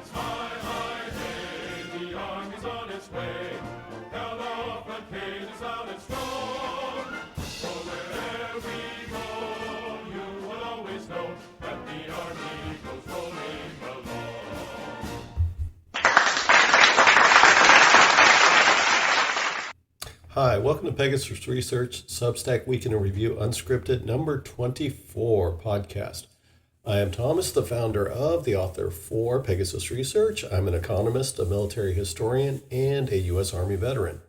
it's high, high, hey, the army's on its way. Held off front page is loud and strong. For wherever we go, you will always know that the army goes rolling along. Hi, welcome to Pegasus Research Substack Week in Review Unscripted number 24 podcast. I am Thomas, the founder of the author for Pegasus Research. I'm an economist, a military historian, and a U.S. Army veteran.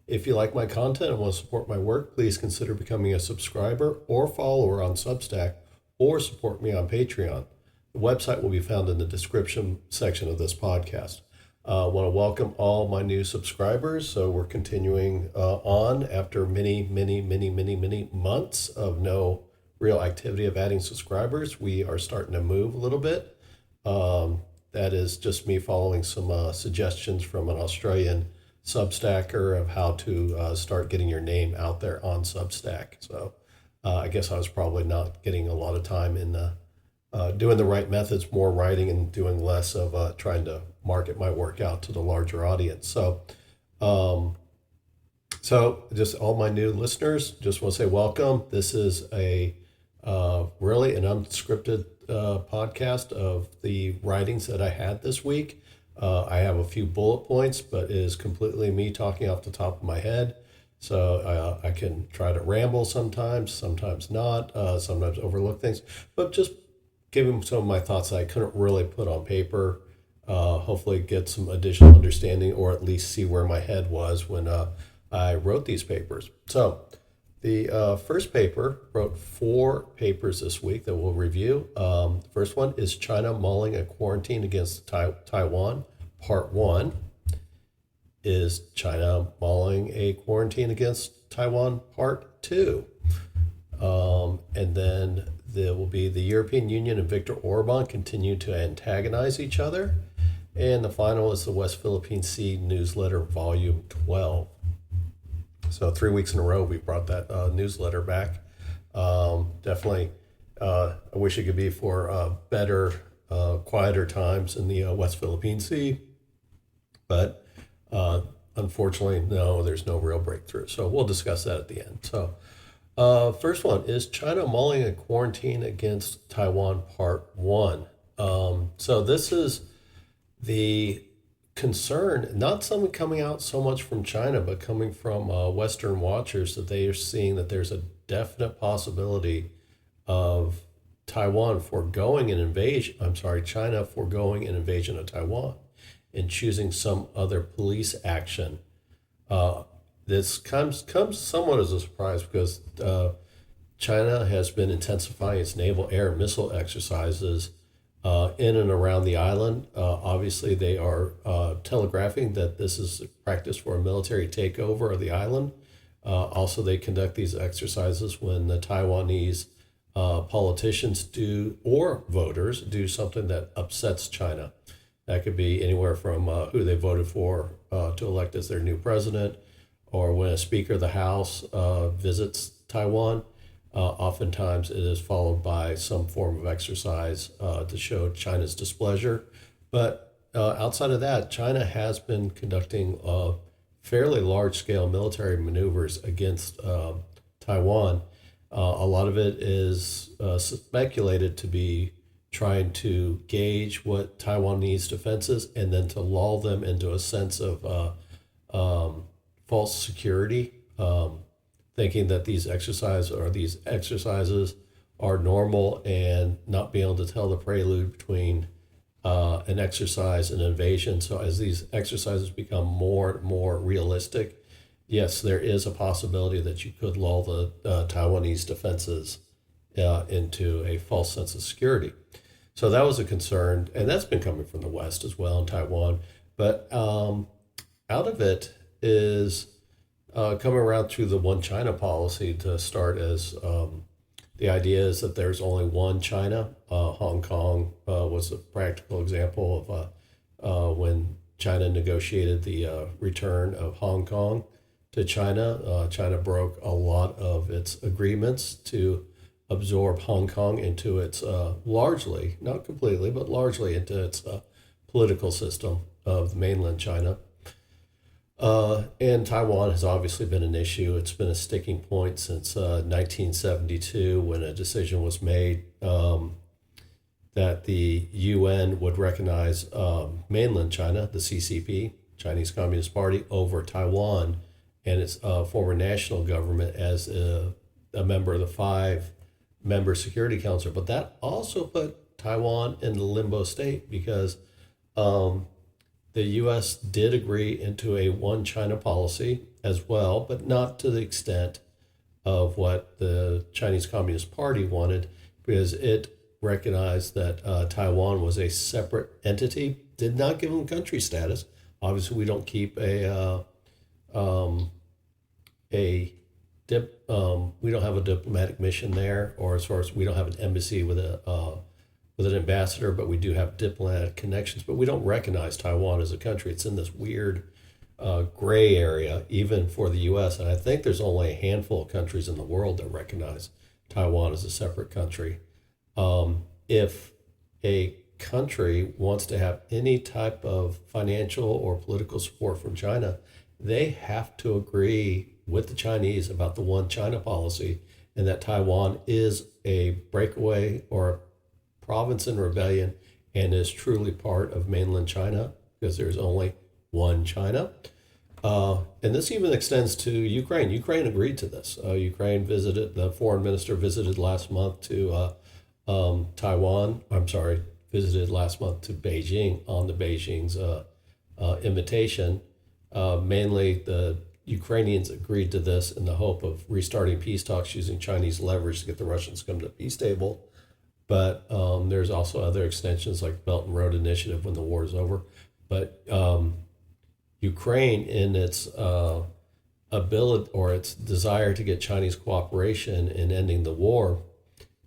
If you like my content and want to support my work, please consider becoming a subscriber or follower on Substack or support me on Patreon. The website will be found in the description section of this podcast. I want to welcome all my new subscribers. So we're continuing on after many months of no real activity of adding subscribers. We are starting to move a little bit. That is just me following some suggestions from an Australian Substacker of how to start getting your name out there on Substack. So I guess I was probably not getting a lot of time in doing the right methods, more writing and doing less of trying to market my work out to the larger audience. So just all my new listeners, just want to say welcome. This is a really an unscripted podcast of the writings that I had this week. I have a few bullet points, but it is completely me talking off the top of my head. So I can try to ramble sometimes not, sometimes overlook things, but just giving some of my thoughts that I couldn't really put on paper. Hopefully get some additional understanding, or at least see where my head was when I wrote these papers. So the first paper, wrote 4 papers this week that we'll review. The first one is China Mulling a Quarantine Against Taiwan, Part 1. Is China mulling a quarantine against Taiwan, Part 2. And then there will be the European Union and Viktor Orban continue to antagonize each other. And the final is the West Philippine Sea Newsletter, Volume 12. So 3 weeks in a row, we brought that newsletter back. Definitely, I wish it could be for better, quieter times in the West Philippine Sea. But unfortunately, no, there's no real breakthrough. So we'll discuss that at the end. So first one is China mulling a quarantine against Taiwan, Part 1. So this is the concern, not something coming out so much from China, but coming from Western watchers, that they are seeing that there's a definite possibility of China foregoing an invasion of Taiwan and choosing some other police action. This comes somewhat as a surprise because China has been intensifying its naval air and missile exercises in and around the island. Obviously, they are telegraphing that this is practice for a military takeover of the island. Also, they conduct these exercises when the Taiwanese politicians or voters do something that upsets China. That could be anywhere from who they voted for to elect as their new president, or when a Speaker of the House visits Taiwan. Oftentimes it is followed by some form of exercise to show China's displeasure. But outside of that, China has been conducting fairly large-scale military maneuvers against Taiwan. A lot of it is speculated to be trying to gauge what Taiwanese defenses and then to lull them into a sense of false security, thinking that these exercises are normal, and not being able to tell the prelude between an exercise and an invasion. So as these exercises become more and more realistic, yes, there is a possibility that you could lull the Taiwanese defenses into a false sense of security. So that was a concern, and that's been coming from the West as well in Taiwan. But out of it is coming around to the one China policy to start, as the idea is that there's only one China. Hong Kong was a practical example of when China negotiated the return of Hong Kong to China. China broke a lot of its agreements to absorb Hong Kong into its largely, not completely, but largely into its political system of mainland China. And Taiwan has obviously been an issue. It's been a sticking point since 1972 when a decision was made that the UN would recognize mainland China, the CCP, Chinese Communist Party, over Taiwan and its former national government as a member of the 5-member Security Council. But that also put Taiwan in the limbo state because the U.S. did agree into a one China policy as well, but not to the extent of what the Chinese Communist Party wanted, because it recognized that Taiwan was a separate entity, did not give them country status. Obviously, we don't keep we don't have a diplomatic mission there, or as far as we don't have an embassy with an ambassador, but we do have diplomatic connections. But we don't recognize Taiwan as a country. It's in this weird gray area, even for the U.S. And I think there's only a handful of countries in the world that recognize Taiwan as a separate country. If a country wants to have any type of financial or political support from China, they have to agree with the Chinese about the one China policy, and that Taiwan is a breakaway or a province in rebellion and is truly part of mainland China, because there's only one China. And this even extends to Ukraine. Ukraine agreed to this. Ukraine visited, the foreign minister visited last month to visited last month to Beijing on the Beijing's invitation. Mainly the Ukrainians agreed to this in the hope of restarting peace talks using Chinese leverage to get the Russians to come to the peace table. But there's also other extensions like Belt and Road Initiative when the war is over. But Ukraine, in its ability or its desire to get Chinese cooperation in ending the war,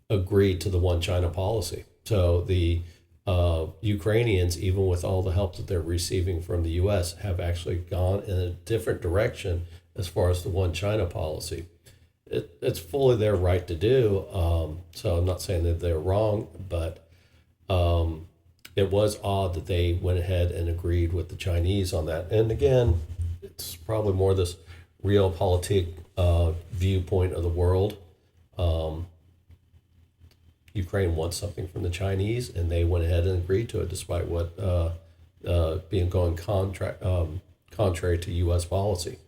agreed to the one China policy. So the Ukrainians, even with all the help that they're receiving from the U.S., have actually gone in a different direction as far as the one China policy. It's fully their right to do. So I'm not saying that they're wrong, but it was odd that they went ahead and agreed with the Chinese on that. And again, it's probably more this realpolitik viewpoint of the world. Ukraine wants something from the Chinese, and they went ahead and agreed to it, despite what being going contrary to U.S. policy.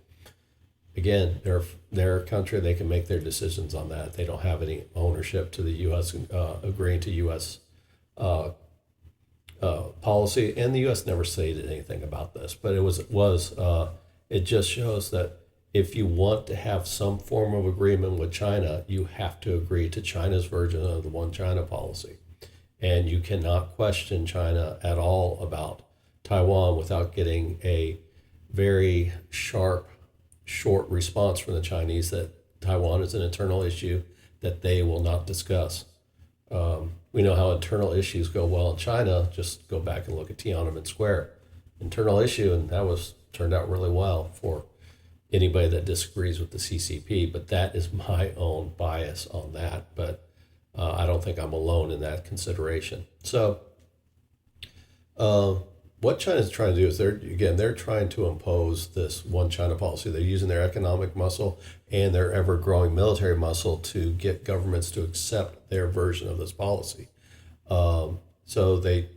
Again, they're their country; they can make their decisions on that. They don't have any ownership to the U.S. Agreeing to U.S. Policy, and the U.S. never stated anything about this. But it just shows that if you want to have some form of agreement with China, you have to agree to China's version of the one China policy. And you cannot question China at all about Taiwan without getting a very sharp, short response from the Chinese that Taiwan is an internal issue that they will not discuss. We know how internal issues go well in China. Just go back and look at Tiananmen Square. Internal issue, and that turned out really well for anybody that disagrees with the CCP, but that is my own bias on that. But I don't think I'm alone in that consideration. So what China's trying to do is they're trying to impose this one China policy. They're using their economic muscle and their ever-growing military muscle to get governments to accept their version of this policy. So they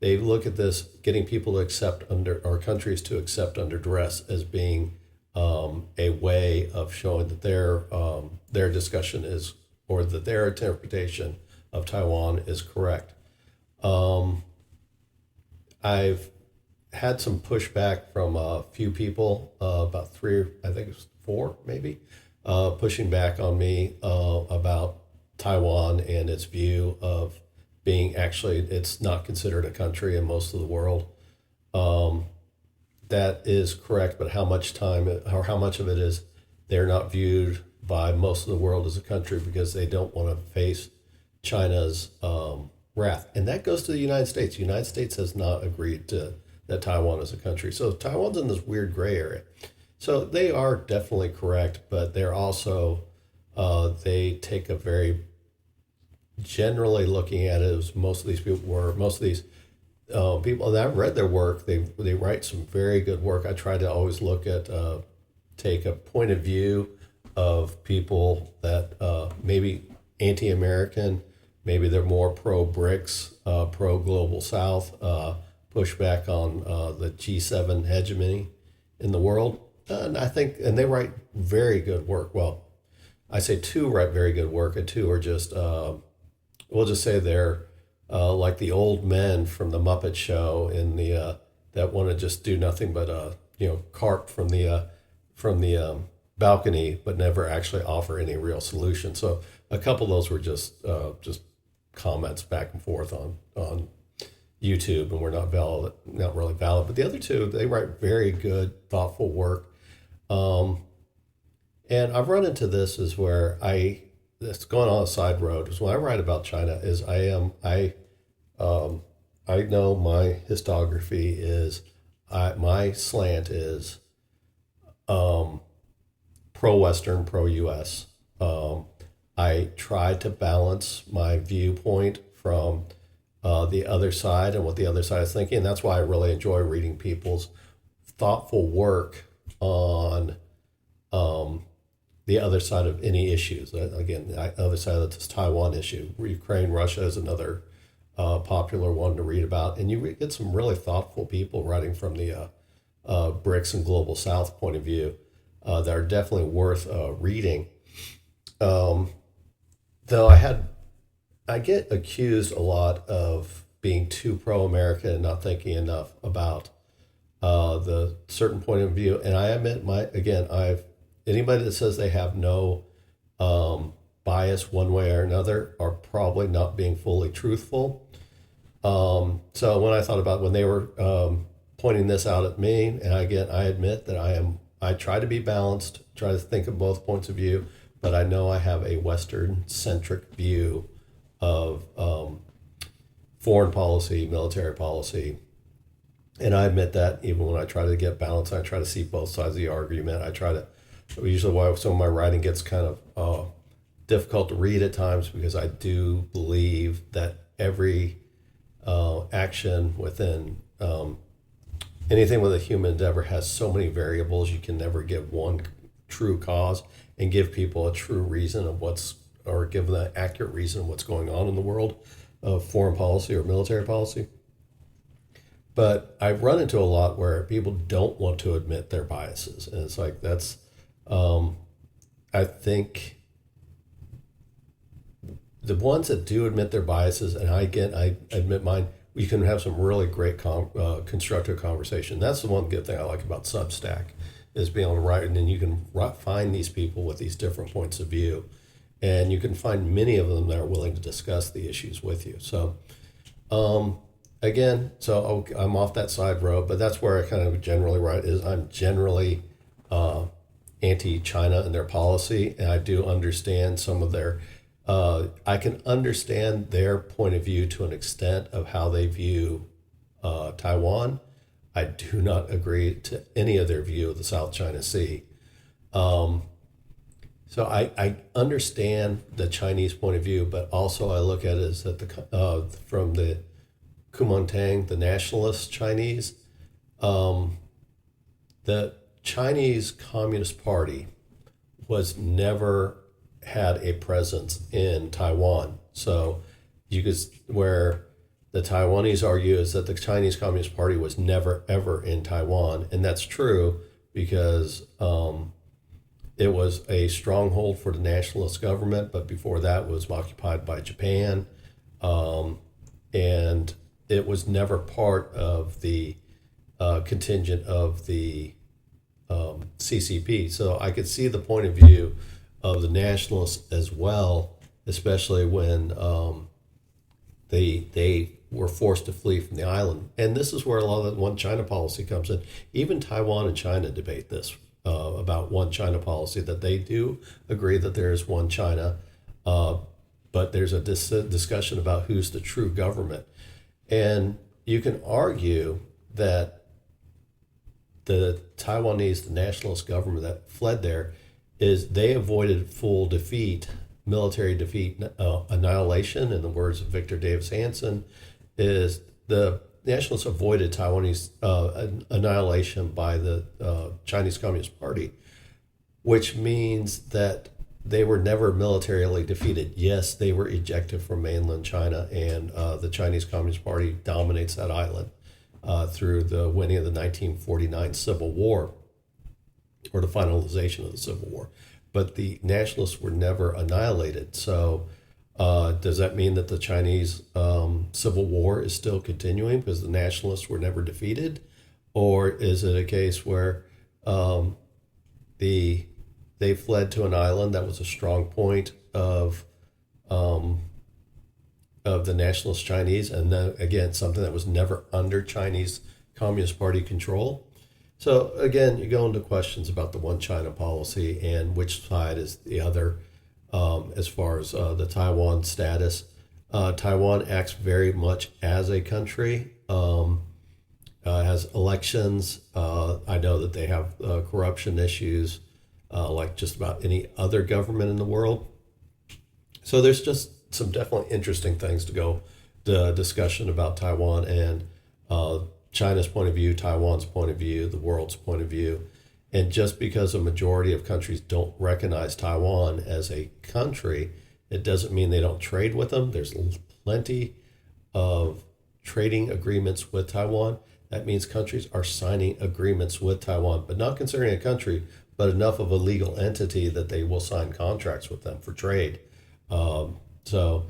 look at this, getting people to accept or countries to accept under duress as being a way of showing that their discussion is, or that their interpretation of Taiwan is correct. I've had some pushback from a few people, about 3, I think it was 4 maybe, pushing back on me about Taiwan and its view of being it's not considered a country in most of the world. That is correct, but how much of it is they're not viewed by most of the world as a country because they don't want to face China's wrath. And that goes to the United States. The United States has not agreed to that Taiwan is a country. So Taiwan's in this weird gray area. So they are definitely correct, but they're also, they take a very, generally looking at it as most of these people, and I've read their work. They write some very good work. I try to always look at take a point of view of people that maybe anti-American, maybe they're more pro-BRICS, pro-Global South, push back on the G7 hegemony in the world. And I think, and they write very good work. Well, I say two write very good work, and two are just, we'll just say they're like the old men from the Muppet Show in the that want to just do nothing but carp from the balcony, but never actually offer any real solution. So a couple of those were just comments back and forth on YouTube, and were not really valid. But the other two, they write very good, thoughtful work. And I've run into this is where it's going on a side road, is when I write about China is I know my historiography is, my slant is pro-Western, pro-US. I try to balance my viewpoint from the other side and what the other side is thinking. And that's why I really enjoy reading people's thoughtful work on the other side of any issues. Again, the other side of this Taiwan issue, Ukraine, Russia is another popular one to read about. And you get some really thoughtful people writing from the BRICS and Global South point of view that are definitely worth reading. Though I get accused a lot of being too pro-American and not thinking enough about the certain point of view. And I admit anybody that says they have no bias one way or another are probably not being fully truthful. So when I thought about when they were pointing this out at me, and again, I admit that I try to be balanced, try to think of both points of view, but I know I have a Western-centric view of foreign policy, military policy. And I admit that even when I try to get balanced, I try to see both sides of the argument. Usually why some of my writing gets kind of difficult to read at times, because I do believe that every action within anything with a human endeavor has so many variables. You can never give one true cause and give people a true reason of or give them an accurate reason of what's going on in the world of foreign policy or military policy. But I've run into a lot where people don't want to admit their biases. And it's like, that's, I think the ones that do admit their biases, and I admit mine, we can have some really great constructive conversation. That's the one good thing I like about Substack, is being able to write, and then you can find these people with these different points of view, and you can find many of them that are willing to discuss the issues with you. So, again, I'm off that side road, but that's where I kind of generally write is I'm generally anti-China and their policy, and I do understand some of their, I can understand their point of view to an extent of how they view Taiwan. I do not agree to any of their view of the South China Sea. So I understand the Chinese point of view, but also I look at it as that from the Kuomintang, the nationalist Chinese, the Chinese Communist Party never had a presence in Taiwan. So where the Taiwanese argue is that the Chinese Communist Party was never, ever in Taiwan. And that's true because it was a stronghold for the nationalist government, but before that was occupied by Japan. And it was never part of the contingent of the CCP. So I could see the point of view of the nationalists as well, especially when they were forced to flee from the island. And this is where a lot of the one China policy comes in. Even Taiwan and China debate this about one China policy, that they do agree that there is one China, but there's a discussion about who's the true government. And you can argue that the Taiwanese, the nationalist government that fled there, they avoided full defeat, military defeat, annihilation, in the words of Victor Davis Hanson, is the nationalists avoided Taiwanese annihilation by the Chinese Communist Party, which means that they were never militarily defeated. Yes, they were ejected from mainland China, and the Chinese Communist Party dominates that island through the winning of the 1949 Civil War, or the finalization of the Civil War. But the nationalists were never annihilated. So does that mean that the Chinese Civil War is still continuing because the nationalists were never defeated? Or is it a case where they fled to an island that was a strong point of the nationalist Chinese, and then again something that was never under Chinese Communist Party control? So again, you go into questions about the one China policy and which side is the other as far as the Taiwan status. Taiwan acts very much as a country, has elections. I know that they have corruption issues like just about any other government in the world. So there's just some definitely interesting things to go, the discussion about Taiwan and China's point of view, Taiwan's point of view, the world's point of view. And just because a majority of countries don't recognize Taiwan as a country, it doesn't mean they don't trade with them. There's plenty of trading agreements with Taiwan. That means countries are signing agreements with Taiwan, but not considering a country, but enough of a legal entity that they will sign contracts with them for trade. So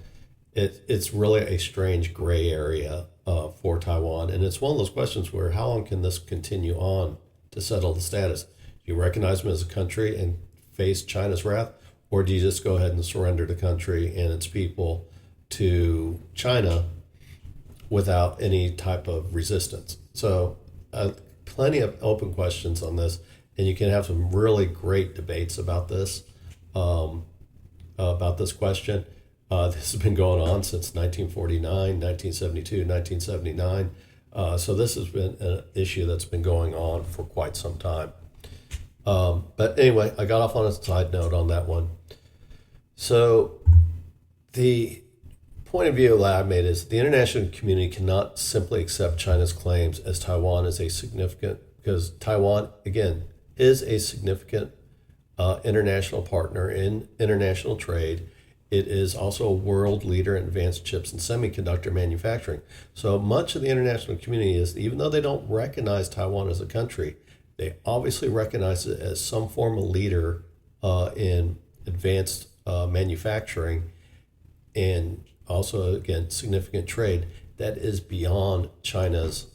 it's really a strange gray area for Taiwan. And it's one of those questions where how long can this continue on to settle the status? Do you recognize them as a country and face China's wrath? Or do you just go ahead and surrender the country and its people to China without any type of resistance? So plenty of open questions on this. And you can have some really great debates about this question. This has been going on since 1949, 1972, 1979. So this has been an issue that's been going on for quite some time. But anyway, I got off on a side note on that one. So the point of view that I made is the international community cannot simply accept China's claims as Taiwan is a significant, because Taiwan, again, is a significant international partner in international trade. It is also a world leader in advanced chips and semiconductor manufacturing. So much of the international community is, even though they don't recognize Taiwan as a country, they obviously recognize it as some form of leader in advanced manufacturing, and also, again, significant trade that is beyond China's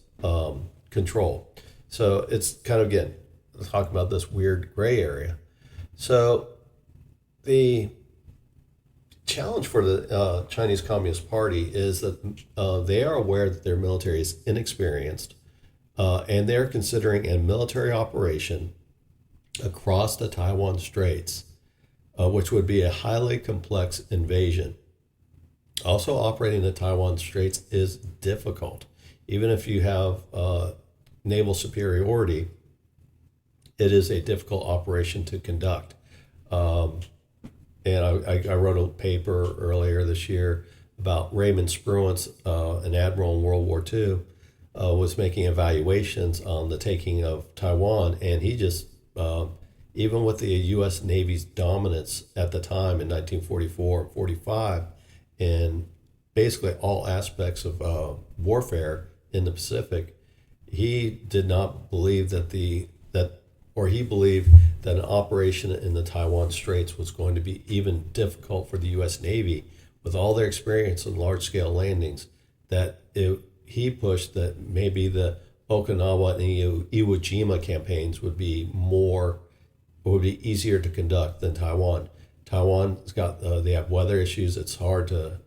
control. So it's kind of, again, let's talk about this weird gray area. So the challenge for the Chinese Communist Party is that they are aware that their military is inexperienced, and they're considering a military operation across the Taiwan Straits, which would be a highly complex invasion. Also, operating the Taiwan Straits is difficult. Even if you have naval superiority, it is a difficult operation to conduct. And I wrote a paper earlier this year about Raymond Spruance, an admiral in World War II, was making evaluations on the taking of Taiwan. And he just, even with the U.S. Navy's dominance at the time in 1944 and 45, in basically all aspects of warfare in the Pacific, he did not believe he believed that an operation in the Taiwan Straits was going to be even difficult for the U.S. Navy with all their experience in large-scale landings, that he pushed that maybe the Okinawa and Iwo Jima campaigns would be easier to conduct than Taiwan. Taiwan's got, they have weather issues. It's hard to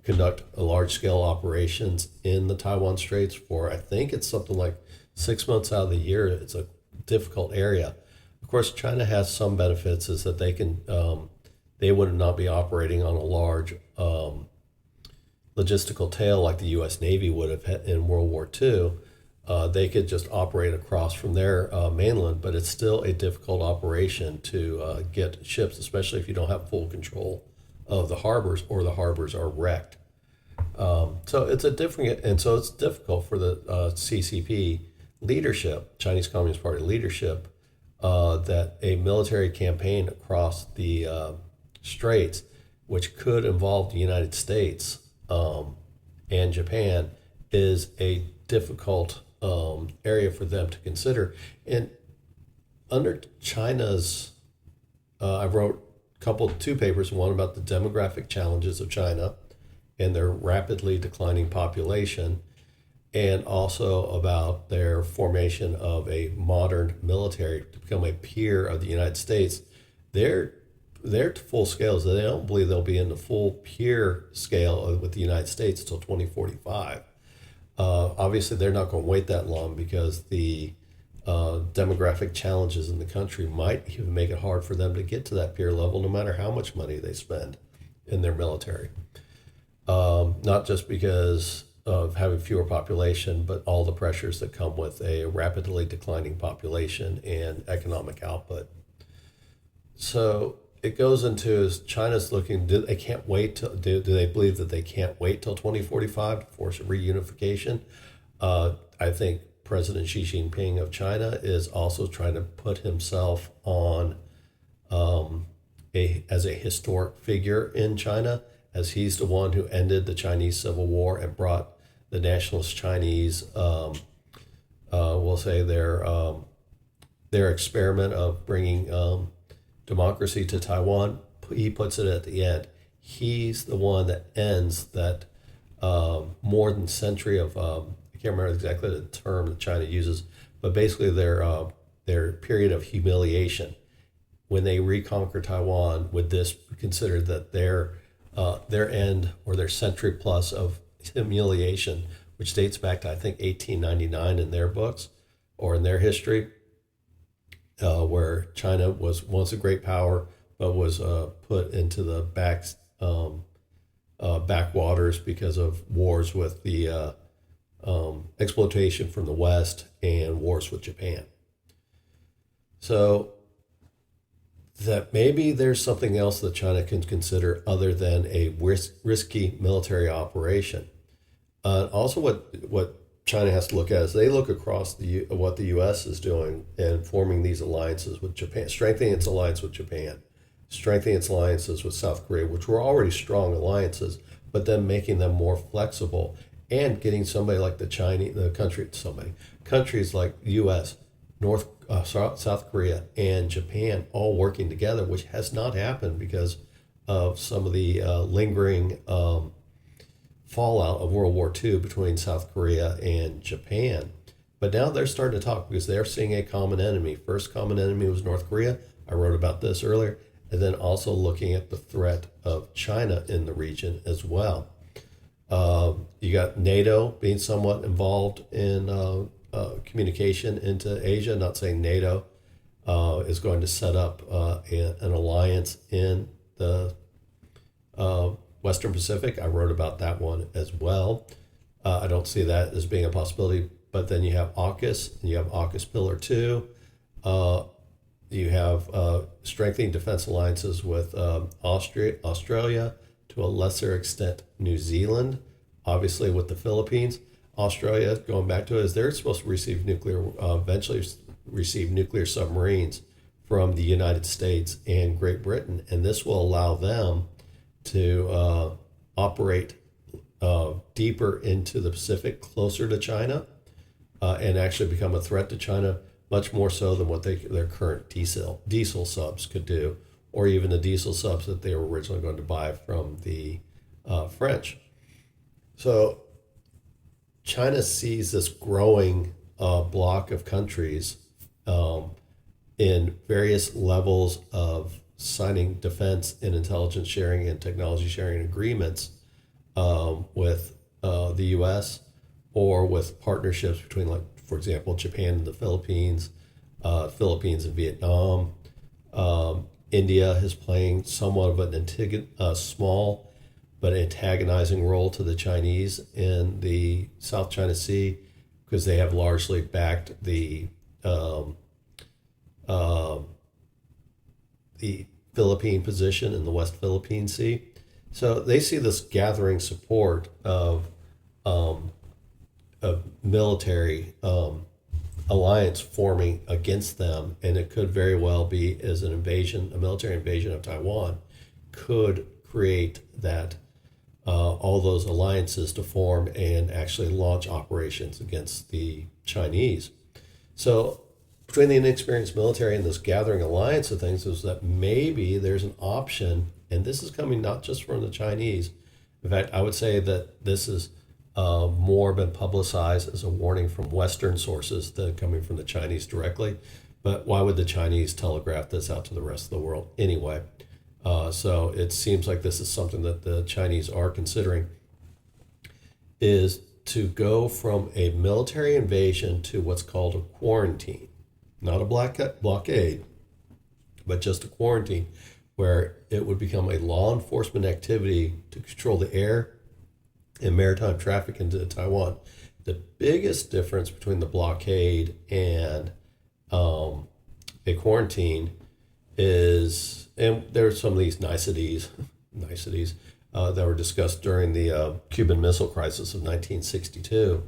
conduct a large-scale operations in the Taiwan Straits for, I think it's something like 6 months out of the year. It's a difficult area. Of course, China has some benefits, is that they can, they would not be operating on a large logistical tail like the U.S. Navy would have in World War II. They could just operate across from their mainland, but it's still a difficult operation to get ships, especially if you don't have full control of the harbors or the harbors are wrecked. So it's a different, and so it's difficult for the CCP leadership, Chinese Communist Party leadership, that a military campaign across the straits, which could involve the United States and Japan, is a difficult area for them to consider. And under China's, I wrote two papers, one about the demographic challenges of China and their rapidly declining population, and also about their formation of a modern military to become a peer of the United States. Their full scale is that they don't believe they'll be in the full peer scale with the United States until 2045. Obviously, they're not going to wait that long because the demographic challenges in the country might even make it hard for them to get to that peer level, no matter how much money they spend in their military. Not just because of having fewer population, but all the pressures that come with a rapidly declining population and economic output. So it goes into, is China's looking, do they believe that they can't wait till 2045 to force a reunification? I think President Xi Jinping of China is also trying to put himself on as a historic figure in China, as he's the one who ended the Chinese Civil War and brought the nationalist Chinese, we'll say their experiment of bringing democracy to Taiwan. He puts it at the end. He's the one that ends that more than century of I can't remember exactly the term that China uses, but basically their period of humiliation. When they reconquer Taiwan, would this be considered that their end or their century plus of humiliation, which dates back to I think 1899 in their books or in their history, where China was once a great power but was put into the backwaters because of wars with the exploitation from the West and wars with Japan. So that maybe there's something else that China can consider other than a risky military operation. Also, what China has to look at is they look across what the U.S. is doing and forming these alliances with Japan, strengthening its alliance with Japan, strengthening its alliances with South Korea, which were already strong alliances, but then making them more flexible and getting somebody like countries like the U.S., South Korea, and Japan all working together, which has not happened because of some of the lingering fallout of World War II between South Korea and Japan. But now they're starting to talk because they're seeing a common enemy. First common enemy was North Korea. I wrote about this earlier. And then also looking at the threat of China in the region as well. You got NATO being somewhat involved in communication into Asia. Not saying NATO is going to set up an alliance in the Western Pacific. I wrote about that one as well. I don't see that as being a possibility. But then you have AUKUS, and you have AUKUS Pillar 2. You have strengthening defense alliances with Australia, to a lesser extent New Zealand, obviously with the Philippines. Australia, going back to it, is they're supposed to receive eventually receive nuclear submarines from the United States and Great Britain, and this will allow them to operate deeper into the Pacific, closer to China, and actually become a threat to China, much more so than what their current diesel subs could do, or even the diesel subs that they were originally going to buy from the French. So China sees this growing block of countries in various levels of signing defense and intelligence sharing and technology sharing agreements with the U.S. or with partnerships between, like, for example, Japan and the Philippines, Philippines and Vietnam. India is playing somewhat of an small but antagonizing role to the Chinese in the South China Sea, because they have largely backed the Philippine position in the West Philippine Sea. So they see this gathering support of military alliance forming against them, and it could very well be as an invasion, a military invasion of Taiwan, could create that all those alliances to form and actually launch operations against the Chinese. So between the inexperienced military and this gathering alliance of things is that maybe there's an option, and this is coming not just from the Chinese. In fact, I would say that this is more been publicized as a warning from Western sources than coming from the Chinese directly. But why would the Chinese telegraph this out to the rest of the world anyway? So it seems like this is something that the Chinese are considering, is to go from a military invasion to what's called a quarantine. Not a blockade, but just a quarantine, where it would become a law enforcement activity to control the air and maritime traffic into Taiwan. The biggest difference between the blockade and a quarantine is, and there's some of these niceties that were discussed during the Cuban Missile Crisis of 1962,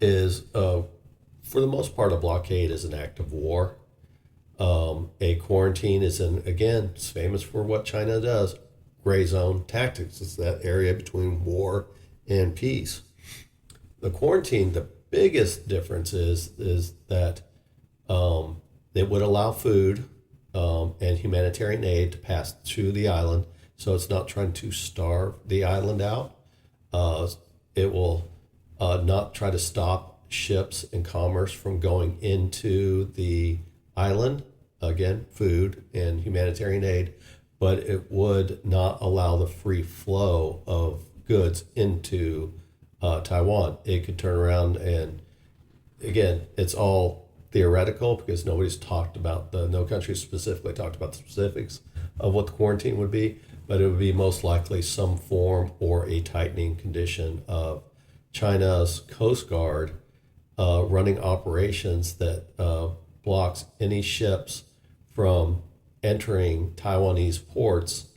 is for the most part, a blockade is an act of war. A quarantine is, again, it's famous for what China does, gray zone tactics. It's that area between war and peace. The quarantine, the biggest difference is that it would allow food and humanitarian aid to pass through the island, so it's not trying to starve the island out. It will not try to stop ships and commerce from going into the island, again, food and humanitarian aid, but it would not allow the free flow of goods into Taiwan. It could turn around and, again, it's all theoretical because nobody's talked about no country specifically talked about the specifics of what the quarantine would be, but it would be most likely some form or a tightening condition of China's Coast Guard running operations that blocks any ships from entering Taiwanese ports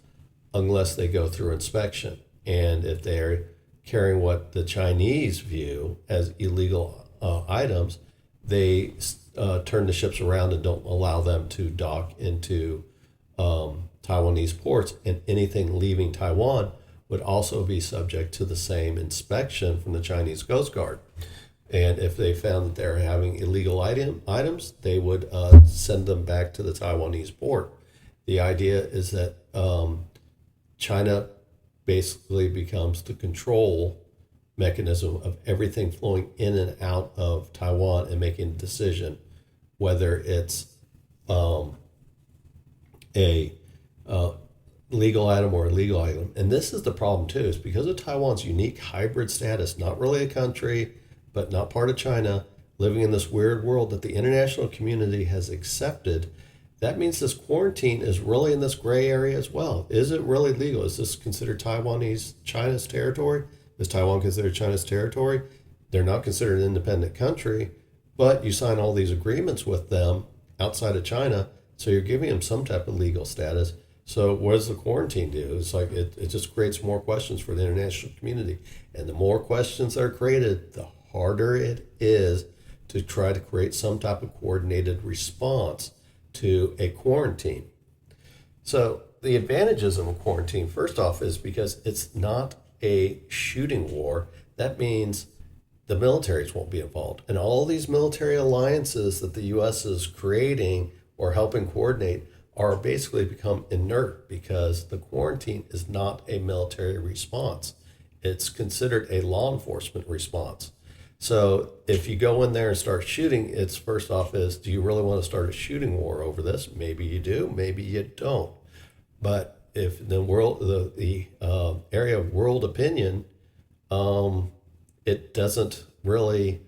unless they go through inspection. And if they're carrying what the Chinese view as illegal items, they turn the ships around and don't allow them to dock into Taiwanese ports. And anything leaving Taiwan would also be subject to the same inspection from the Chinese Coast Guard. And if they found that they're having illegal items, they would send them back to the Taiwanese port. The idea is that China basically becomes the control mechanism of everything flowing in and out of Taiwan and making a decision whether it's a legal item or illegal item. And this is the problem too, is because of Taiwan's unique hybrid status, not really a country, but not part of China, living in this weird world that the international community has accepted. That means this quarantine is really in this gray area as well. Is it really legal? Is this considered China's territory? Is Taiwan considered China's territory? They're not considered an independent country, but you sign all these agreements with them outside of China, so you're giving them some type of legal status. So what does the quarantine do? It's like it just creates more questions for the international community. And the more questions that are created, the harder it is to try to create some type of coordinated response to a quarantine. So the advantages of a quarantine, first off, is because it's not a shooting war. That means the militaries won't be involved. And all these military alliances that the U.S. is creating or helping coordinate are basically become inert because the quarantine is not a military response. It's considered a law enforcement response. So if you go in there and start shooting, it's first off is, do you really want to start a shooting war over this? Maybe you do, maybe you don't. But if the area of world opinion, it doesn't really,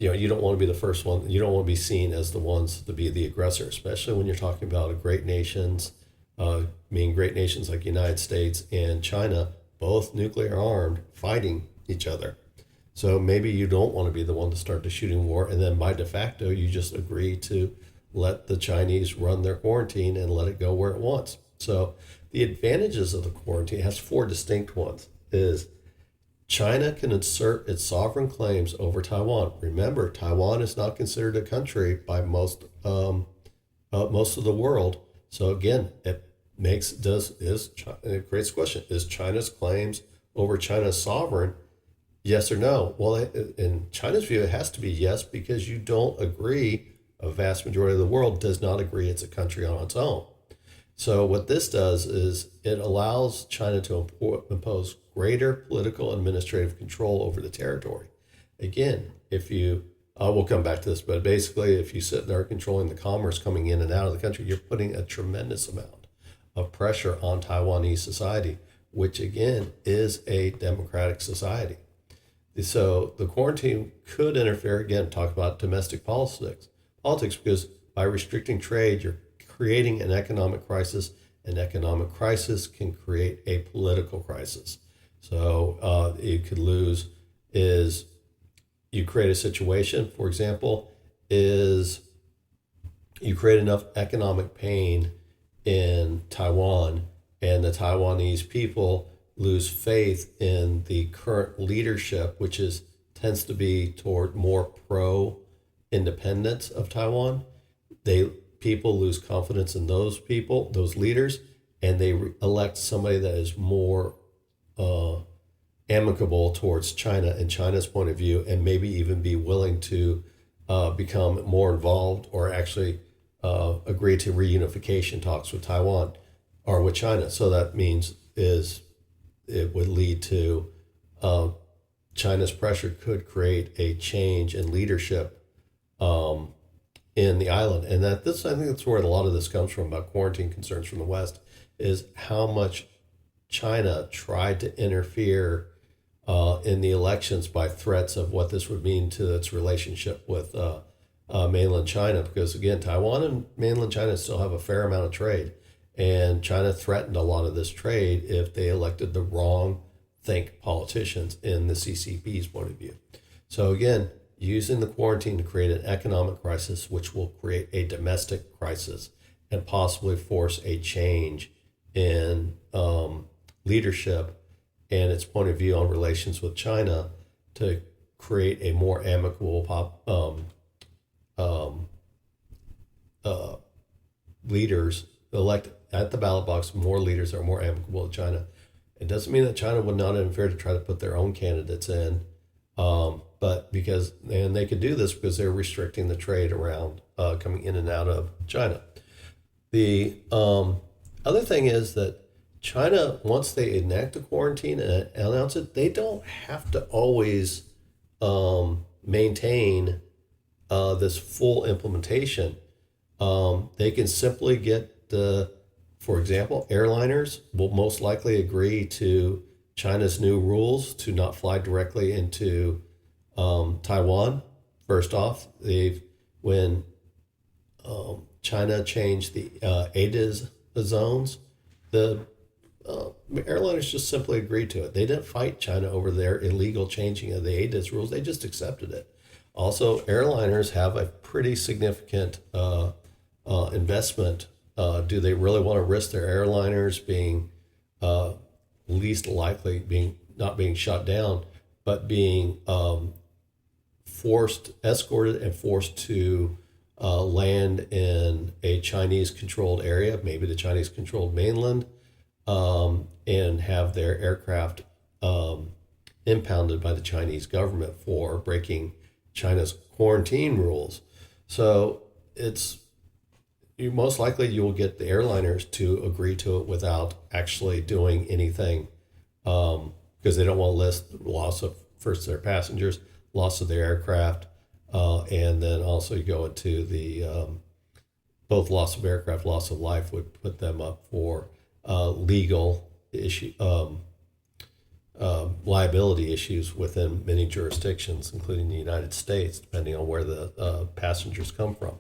you don't want to be the first one. You don't want to be seen as the ones to be the aggressor, especially when you're talking about great nations, great nations like the United States and China, both nuclear armed, fighting each other. So maybe you don't want to be the one to start the shooting war, and then by de facto, you just agree to let the Chinese run their quarantine and let it go where it wants. So the advantages of the quarantine has four distinct ones. Is China can assert its sovereign claims over Taiwan. Remember, Taiwan is not considered a country by most of the world. So again, it creates the question: is China's claims over China's sovereign? Yes or no? Well, in China's view, it has to be yes, because you don't agree. A vast majority of the world does not agree it's a country on its own. So what this does is it allows China to impose greater political and administrative control over the territory. Again, we'll come back to this, but basically if you sit there controlling the commerce coming in and out of the country, you're putting a tremendous amount of pressure on Taiwanese society, which again is a democratic society. So the quarantine could interfere, again, talk about domestic politics, because by restricting trade, you're creating an economic crisis. An economic crisis can create a political crisis. So you could lose is you create a situation, for example, is you create enough economic pain in Taiwan and the Taiwanese people lose faith in the current leadership, which tends to be toward more pro-independence of Taiwan. People lose confidence in those leaders, and they elect somebody that is more amicable towards China and China's point of view, and maybe even be willing to become more involved or actually agree to reunification talks with Taiwan or with China. So that means it would lead to China's pressure could create a change in leadership in the island. And I think that's where a lot of this comes from about quarantine concerns from the West, is how much China tried to interfere in the elections by threats of what this would mean to its relationship with mainland China. Because again, Taiwan and mainland China still have a fair amount of trade. And China threatened a lot of this trade if they elected the wrong politicians in the CCP's point of view. So again, using the quarantine to create an economic crisis, which will create a domestic crisis and possibly force a change in leadership and its point of view on relations with China to create a more amicable leaders elect at the ballot box, more leaders are more amicable to China. It doesn't mean that China would not interfere to try to put their own candidates in, but they could do this because they're restricting the trade around coming in and out of China. The other thing is that China, once they enact the quarantine and announce it, they don't have to always maintain this full implementation. They can simply get for example, airliners will most likely agree to China's new rules to not fly directly into Taiwan. First off, when China changed the ADIZ zones, the airliners just simply agreed to it. They didn't fight China over their illegal changing of the ADIZ rules. They just accepted it. Also, airliners have a pretty significant investment. Do they really want to risk their airliners being least likely not being shut down, but being escorted and forced to land in a Chinese-controlled area, maybe the Chinese-controlled mainland, and have their aircraft impounded by the Chinese government for breaking China's quarantine rules? So most likely you will get the airliners to agree to it without actually doing anything, because they don't want to list loss of first their passengers, loss of their aircraft, and then also you go into the both loss of aircraft, loss of life would put them up for legal issue liability issues within many jurisdictions, including the United States, depending on where the passengers come from.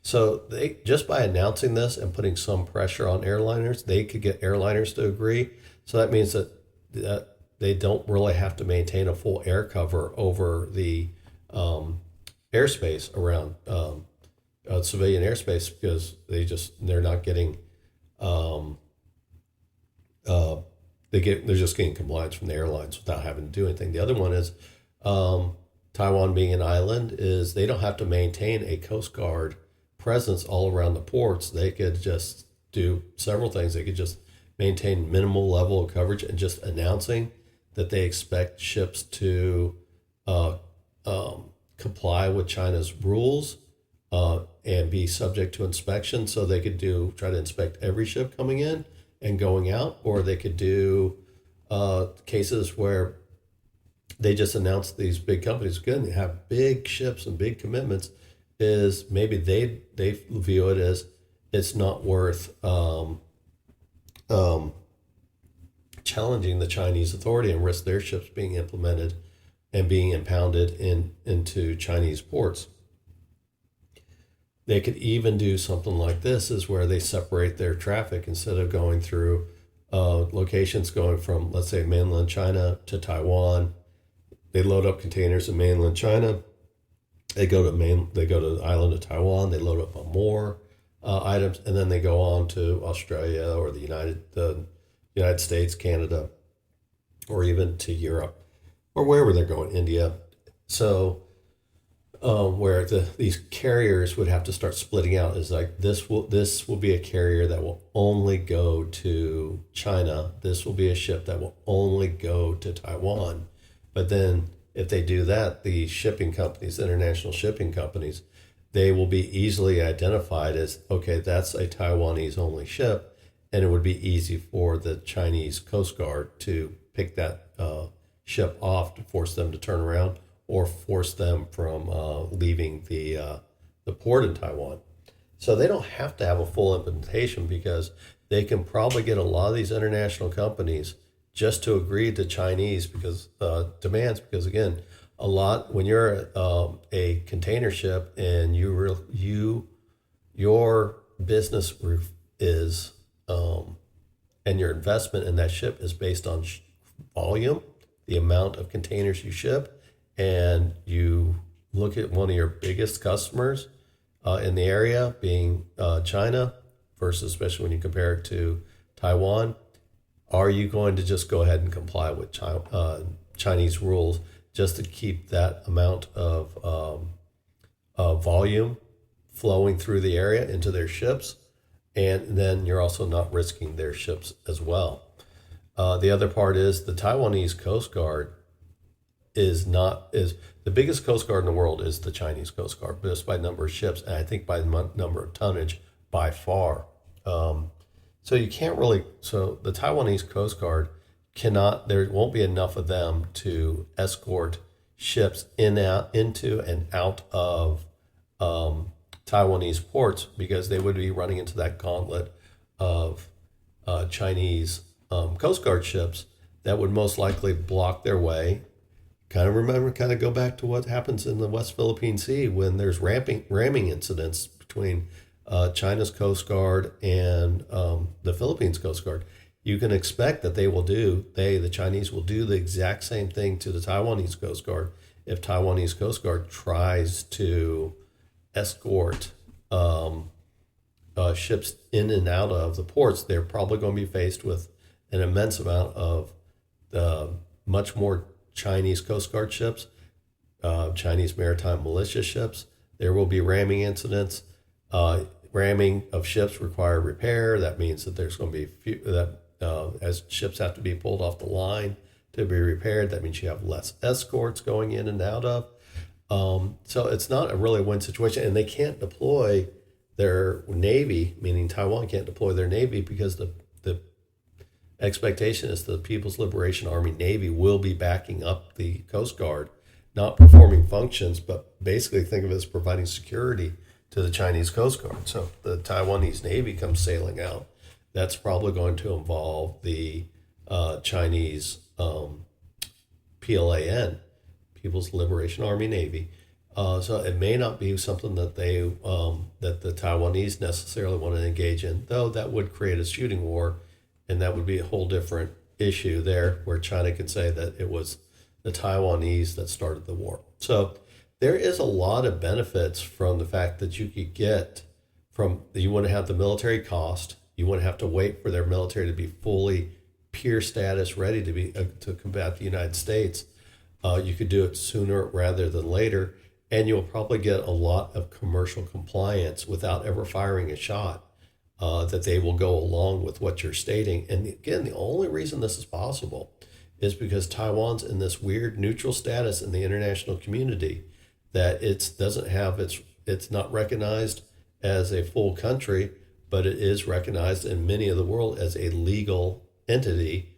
So they, just by announcing this and putting some pressure on airliners, they could get airliners to agree. So that means that they don't really have to maintain a full air cover over the airspace around civilian airspace, because they're not getting they're just getting compliance from the airlines without having to do anything. The other one is Taiwan being an island is they don't have to maintain a Coast Guard presence all around the ports. They could just do several things. They could just maintain minimal level of coverage and just announcing that they expect ships to comply with China's rules and be subject to inspection. So they could try to inspect every ship coming in and going out, or they could do cases where they just announce these big companies, again, they have big ships and big commitments, is maybe they view it as it's not worth challenging the Chinese authority and risk their ships being implemented and being impounded into Chinese ports. They could even do something like this, is where they separate their traffic instead of going through locations going from, let's say, mainland China to Taiwan. They load up containers in mainland China. They go to the island of Taiwan. They load up on more items, and then they go on to Australia or the United States, Canada, or even to Europe, or wherever they're going, India. So where these carriers would have to start splitting out, is like this will be a carrier that will only go to China. This will be a ship that will only go to Taiwan. But then if they do that, the shipping companies, international shipping companies, they will be easily identified as, okay, that's a Taiwanese only ship. And it would be easy for the Chinese Coast Guard to pick that ship off to force them to turn around or force them from leaving the port in Taiwan. So they don't have to have a full implementation, because they can probably get a lot of these international companies just to agree to Chinese demands, because again, a lot when you're a container ship and your business is and your investment in that ship is based on volume, the amount of containers you ship, and you look at one of your biggest customers in the area being China, versus especially when you compare it to Taiwan, are you going to just go ahead and comply with Chinese rules just to keep that amount of volume flowing through the area into their ships? And then you're also not risking their ships as well. The other part is the Taiwanese Coast Guard is the biggest Coast Guard in the world is the Chinese Coast Guard, but it's by number of ships, and I think by number of tonnage by far. So the Taiwanese Coast Guard there won't be enough of them to escort ships into and out of Taiwanese ports, because they would be running into that gauntlet of Chinese Coast Guard ships that would most likely block their way. Kind of go back to what happens in the West Philippine Sea when there's ramming incidents between China's Coast Guard and the Philippines Coast Guard. You can expect that the Chinese will do the exact same thing to the Taiwanese Coast Guard if Taiwanese Coast Guard tries to escort ships in and out of the ports. They're probably going to be faced with an immense amount of much more Chinese Coast Guard ships, Chinese maritime militia ships. There will be ramming incidents. Ramming of ships require repair. That means that there's going to be as ships have to be pulled off the line to be repaired. That means you have less escorts going in and out of. So it's not a really win situation, and they can't deploy their Navy, meaning Taiwan can't deploy their Navy, because the expectation is the People's Liberation Army Navy will be backing up the Coast Guard, not performing functions, but basically think of it as providing security to the Chinese Coast Guard. So if the Taiwanese Navy comes sailing out, that's probably going to involve the Chinese PLAN, People's Liberation Army Navy. So it may not be something that that the Taiwanese necessarily want to engage in, though that would create a shooting war, and that would be a whole different issue there, where China could say that it was the Taiwanese that started the war. So there is a lot of benefits from the fact that you could you wouldn't have the military cost, you wouldn't have to wait for their military to be fully peer status ready to be to combat the United States, you could do it sooner rather than later, and you'll probably get a lot of commercial compliance without ever firing a shot. That they will go along with what you're stating. And again, the only reason this is possible is because Taiwan's in this weird neutral status in the international community, that it's not recognized as a full country, but it is recognized in many of the world as a legal entity.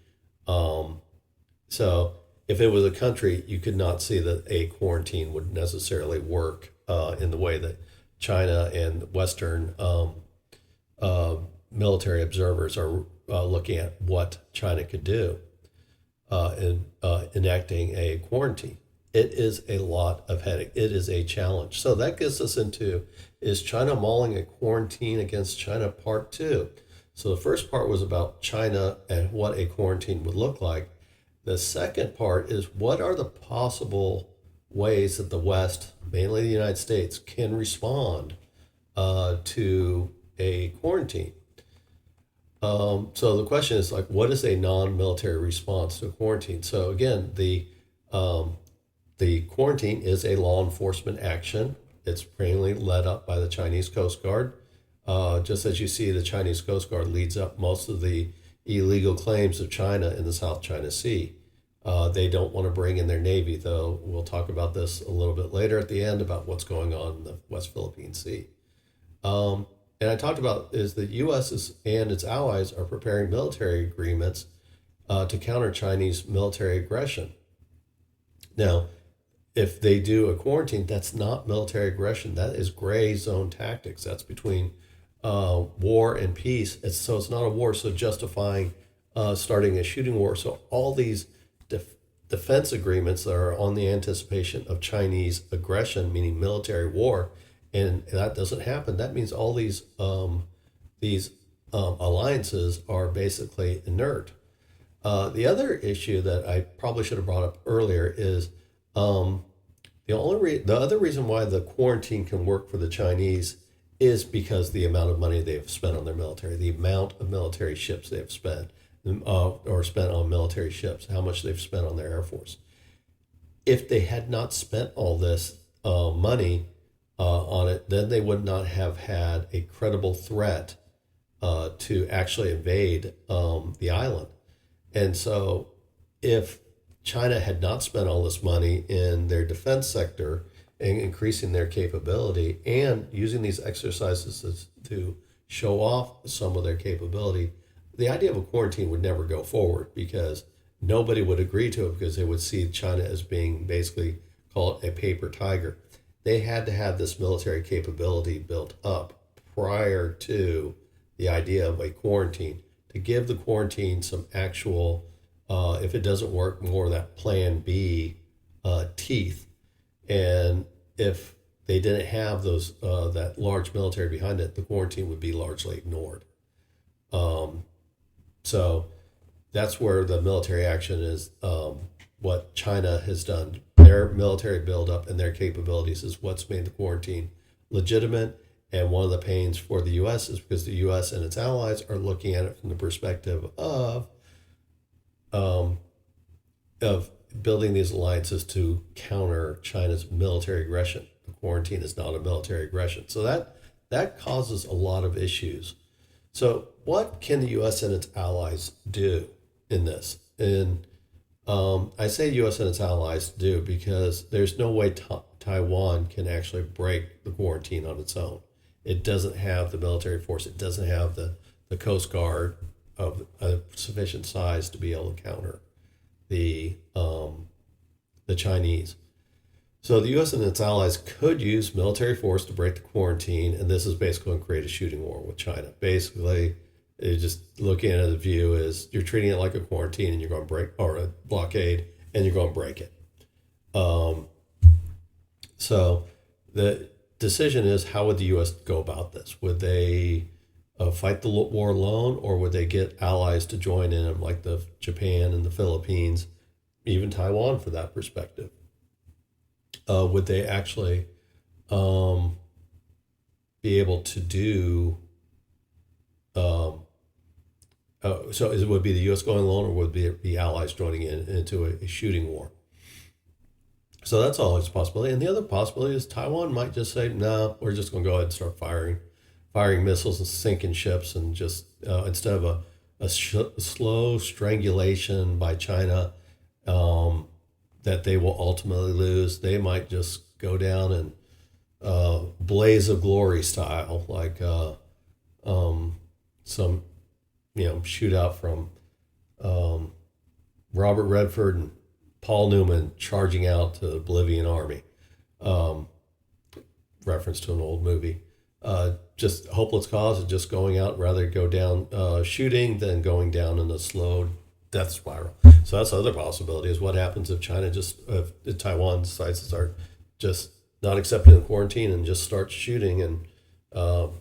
So if it was a country, you could not see that a quarantine would necessarily work in the way that China and Western military observers are looking at what China could do in enacting a quarantine. It is a lot of headache. It is a challenge. So that gets us into, is China mauling a quarantine against China, part 2. So the first part was about China and what a quarantine would look like. The second part is, what are the possible ways that the West, mainly the United States, can respond to a quarantine? So the question is, like, what is a non-military response to a quarantine? So again, the quarantine is a law enforcement action. It's mainly led up by the Chinese Coast Guard. Just as you see, the Chinese Coast Guard leads up most of the illegal claims of China in the South China Sea. They don't want to bring in their Navy, though. We'll talk about this a little bit later at the end about what's going on in the West Philippine Sea. And I talked about is the U.S. and its allies are preparing military agreements to counter Chinese military aggression. Now, if they do a quarantine, that's not military aggression. That is gray zone tactics. That's between war and peace. So it's not a war. So justifying starting a shooting war. So all these defense agreements that are on the anticipation of Chinese aggression, meaning military war, and that doesn't happen. That means all these alliances are basically inert. The other issue that I probably should have brought up earlier is the other reason why the quarantine can work for the Chinese is because the amount of money they've spent on their military, the amount of military ships they've spent, or spent on military ships, how much they've spent on their Air Force. If they had not spent all this money on it, then they would not have had a credible threat to actually invade the island. And so if China had not spent all this money in their defense sector and increasing their capability and using these exercises to show off some of their capability, the idea of a quarantine would never go forward, because nobody would agree to it, because they would see China as being basically called a paper tiger. They had to have this military capability built up prior to the idea of a quarantine, to give the quarantine some actual, if it doesn't work, more of that plan B teeth. And if they didn't have those that large military behind it, the quarantine would be largely ignored. So that's where the military action is. What China has done, their military buildup and their capabilities is what's made the quarantine legitimate. And one of the pains for the U.S. is because the U.S. and its allies are looking at it from the perspective of building these alliances to counter China's military aggression. The quarantine is not a military aggression. So that causes a lot of issues. So what can the U.S. and its allies do in this? And I say U.S. and its allies do because there's no way Taiwan can actually break the quarantine on its own. It doesn't have the military force. It doesn't have the Coast Guard of a sufficient size to be able to counter the Chinese. So the U.S. and its allies could use military force to break the quarantine, and this is basically going to create a shooting war with China. Basically, just looking at the view is you're treating it like a quarantine, and you're going to break, or a blockade, and you're going to break it. So the decision is, how would the U.S. go about this? Would they fight the war alone, or would they get allies to join in, like the Japan and the Philippines, even Taiwan for that perspective? Would they actually be able to do So would be the U.S. going alone, or would be the allies joining in into a shooting war? So that's always a possibility. And the other possibility is Taiwan might just say, no, we're just going to go ahead and start firing missiles and sinking ships, and just instead of a slow strangulation by China that they will ultimately lose, they might just go down and blaze of glory style, like some shootout from Robert Redford and Paul Newman charging out to the Bolivian army. Reference to an old movie. Just hopeless cause of just going out, rather go down shooting than going down in a slow death spiral. So that's the other possibility, is what happens if if Taiwan decides to start just not accepting the quarantine and just start shooting, and what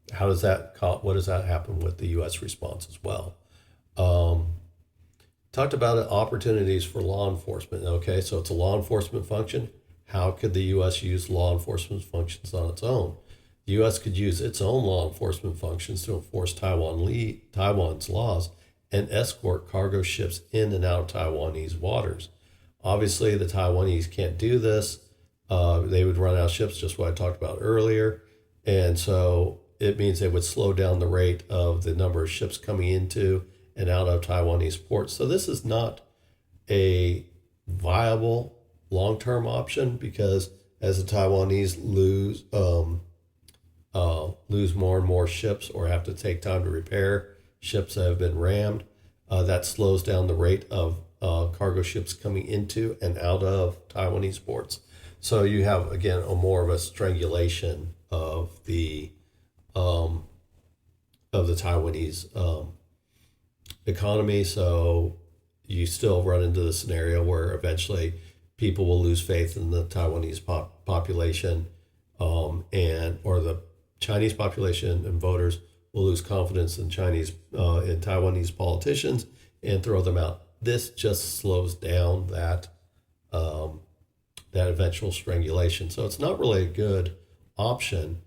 does that happen with the U.S. response as well? Talked about opportunities for law enforcement. Okay, so it's a law enforcement function. How could the U.S. use law enforcement functions on its own? The U.S. could use its own law enforcement functions to enforce Taiwan's laws and escort cargo ships in and out of Taiwanese waters. Obviously, the Taiwanese can't do this. They would run out of ships, just what I talked about earlier. And so it means they would slow down the rate of the number of ships coming into and out of Taiwanese ports. So this is not a viable long-term option, because as the Taiwanese lose more and more ships, or have to take time to repair ships that have been rammed, that slows down the rate of cargo ships coming into and out of Taiwanese ports. So you have, again, more of a strangulation of the Taiwanese economy. So you still run into the scenario where eventually people will lose faith in the Taiwanese population, or the Chinese population and voters will lose confidence in Taiwanese politicians and throw them out. This just slows down that eventual strangulation. So it's not really a good option.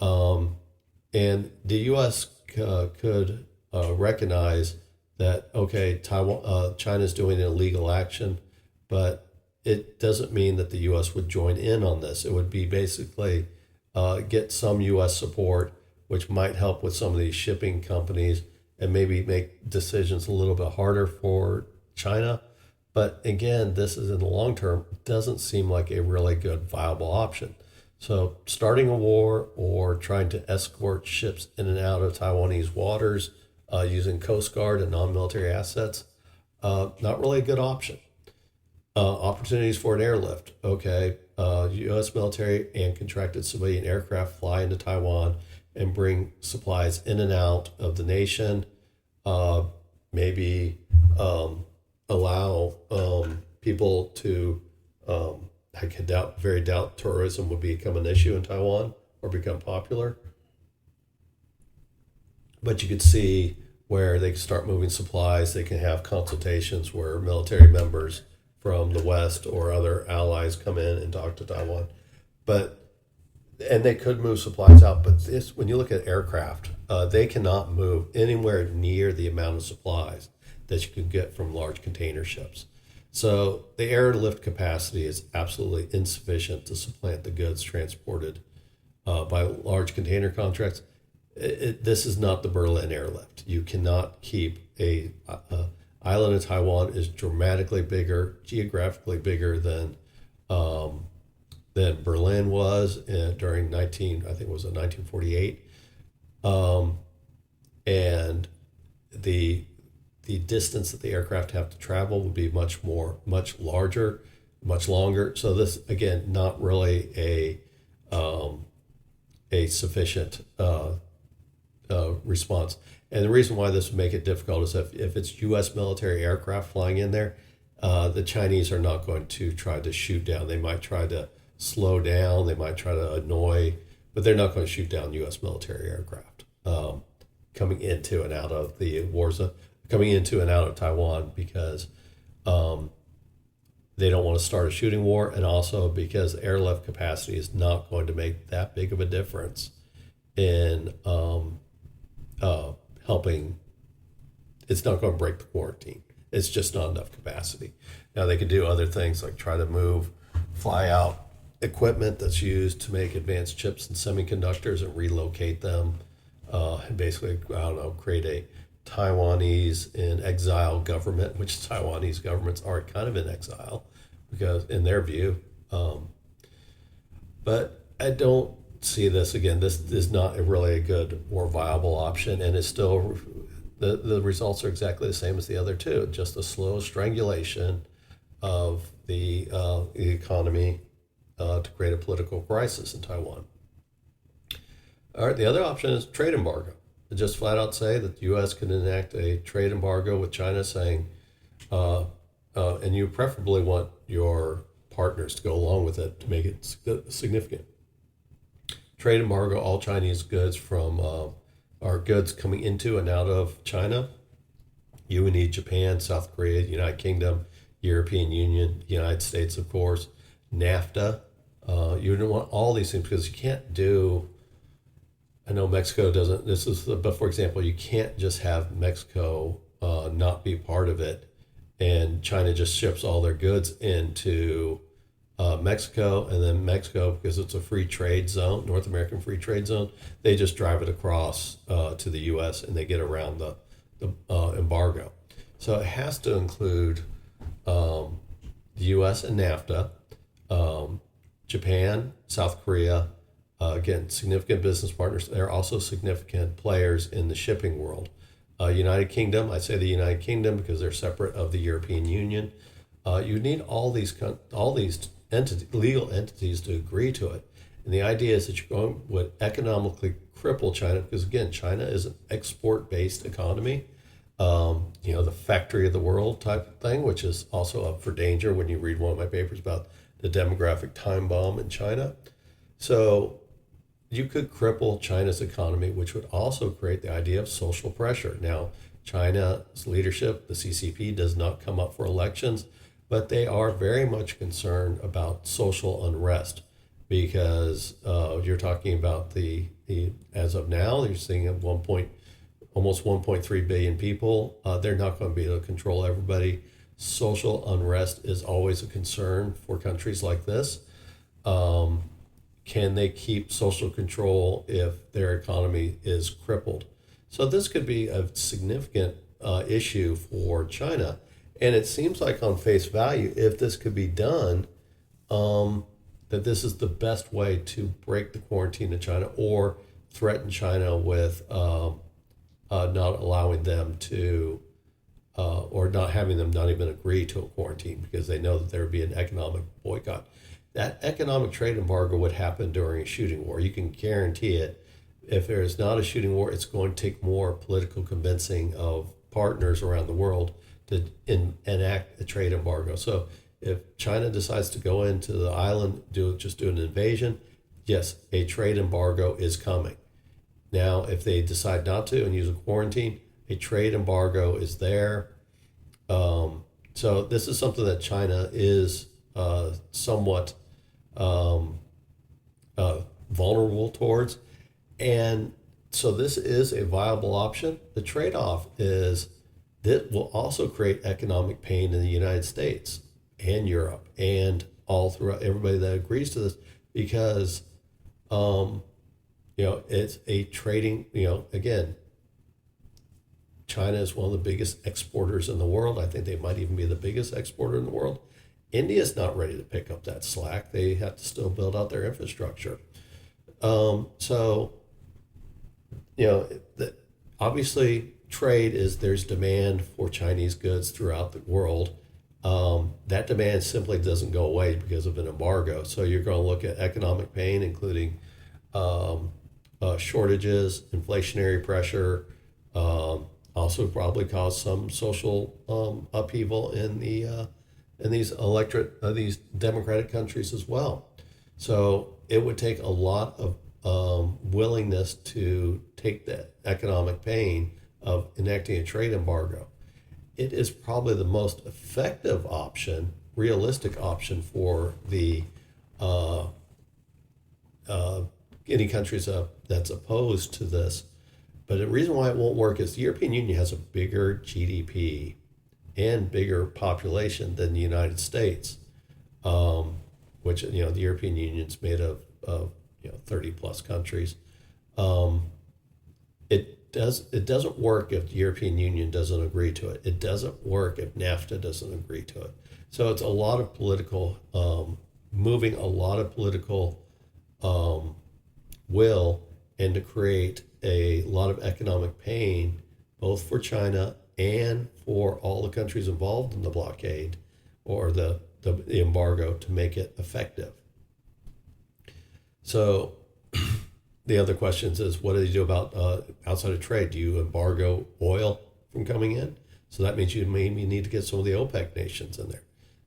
And the U.S. could recognize that, okay, China's doing an illegal action, but it doesn't mean that the U.S. would join in on this. It would be basically get some U.S. support, which might help with some of these shipping companies and maybe make decisions a little bit harder for China. But again, this is in the long term, doesn't seem like a really good viable option. So starting a war or trying to escort ships in and out of Taiwanese waters using Coast Guard and non-military assets, not really a good option. Opportunities for an airlift. Okay, U.S. military and contracted civilian aircraft fly into Taiwan and bring supplies in and out of the nation. Maybe allow people to, I could very doubt tourism would become an issue in Taiwan or become popular. But you could see where they can start moving supplies. They can have consultations where military members from the West or other allies come in and talk to Taiwan. And they could move supplies out. But when you look at aircraft, they cannot move anywhere near the amount of supplies that you can get from large container ships. So the airlift capacity is absolutely insufficient to supplant the goods transported by large container contracts. This is not the Berlin airlift. You cannot keep a island of Taiwan is dramatically bigger, geographically bigger than Berlin was during 1948, and the distance that the aircraft have to travel would be much larger, much longer. So this, again, not really a sufficient response. And the reason why this would make it difficult is if it's U.S. military aircraft flying in there, the Chinese are not going to try to shoot down. They might try to slow down. They might try to annoy, but they're not going to shoot down U.S. military aircraft coming into and out of the war zone, coming into and out of Taiwan, because they don't want to start a shooting war, and also because airlift capacity is not going to make that big of a difference in helping it's not going to break the quarantine. It's just not enough capacity. Now they could do other things like try to fly out equipment that's used to make advanced chips and semiconductors and relocate them, and basically, I don't know, create a Taiwanese in exile government, which Taiwanese governments are kind of in exile because in their view. But I don't see this again. This is not really a good or viable option, and it's still the results are exactly the same as the other two. Just a slow strangulation of the economy to create a political crisis in Taiwan. All right, the other option is trade embargo. To just flat out say that the U.S. can enact a trade embargo with China, saying, and you preferably want your partners to go along with it to make it significant. Trade embargo all Chinese goods from our goods coming into and out of China. You would need Japan, South Korea, United Kingdom, European Union, United States, of course, NAFTA. You don't want all these things because you can't do. I know Mexico doesn't. But for example, you can't just have Mexico not be part of it, and China just ships all their goods into Mexico, and then Mexico, because it's a free trade zone, North American free trade zone, they just drive it across to the U.S. and they get around the embargo. So it has to include the U.S. and NAFTA, Japan, South Korea, again, significant business partners. They're also significant players in the shipping world. United Kingdom, I say the United Kingdom because they're separate of the European Union. You need all these legal entities to agree to it. And the idea is that would economically cripple China because, again, China is an export-based economy, the factory of the world type of thing, which is also up for danger when you read one of my papers about the demographic time bomb in China. So you could cripple China's economy, which would also create the idea of social pressure. Now, China's leadership, the CCP, does not come up for elections, but they are very much concerned about social unrest because you're talking about the as of now, you're seeing almost 1.3 billion people. They're not going to be able to control everybody. Social unrest is always a concern for countries like this. Can they keep social control if their economy is crippled? So this could be a significant issue for China. And it seems like on face value, if this could be done, that this is the best way to break the quarantine in China or threaten China with not allowing them to, or not having them not even agree to a quarantine because they know that there would be an economic boycott. That economic trade embargo would happen during a shooting war. You can guarantee it. If there is not a shooting war, it's going to take more political convincing of partners around the world to enact a trade embargo. So if China decides to go into the island, do an invasion, yes, a trade embargo is coming. Now, if they decide not to and use a quarantine, a trade embargo is there. So this is something that China is somewhat vulnerable towards. And so this is a viable option. The trade-off is that will also create economic pain in the United States and Europe and all throughout everybody that agrees to this because, it's a trading, again, China is one of the biggest exporters in the world. I think they might even be the biggest exporter in the world. India's not ready to pick up that slack. They have to still build out their infrastructure. Obviously, trade is there's demand for Chinese goods throughout the world. That demand simply doesn't go away because of an embargo. So you're going to look at economic pain, including shortages, inflationary pressure, also probably cause some social upheaval in these democratic countries as well. So it would take a lot of willingness to take the economic pain of enacting a trade embargo. It is probably the most effective option, realistic option for the any countries that's opposed to this. But the reason why it won't work is the European Union has a bigger GDP and bigger population than the United States, which the European Union's made of 30 plus countries. It doesn't work if the European Union doesn't agree to it. It doesn't work if NAFTA doesn't agree to it. So it's a lot of political moving, a lot of political will, and to create a lot of economic pain, both for China and for all the countries involved in the blockade or the embargo, to make it effective. So the other questions is, what do you do about outside of trade? Do you embargo oil from coming in? So that means you maybe need to get some of the OPEC nations in there.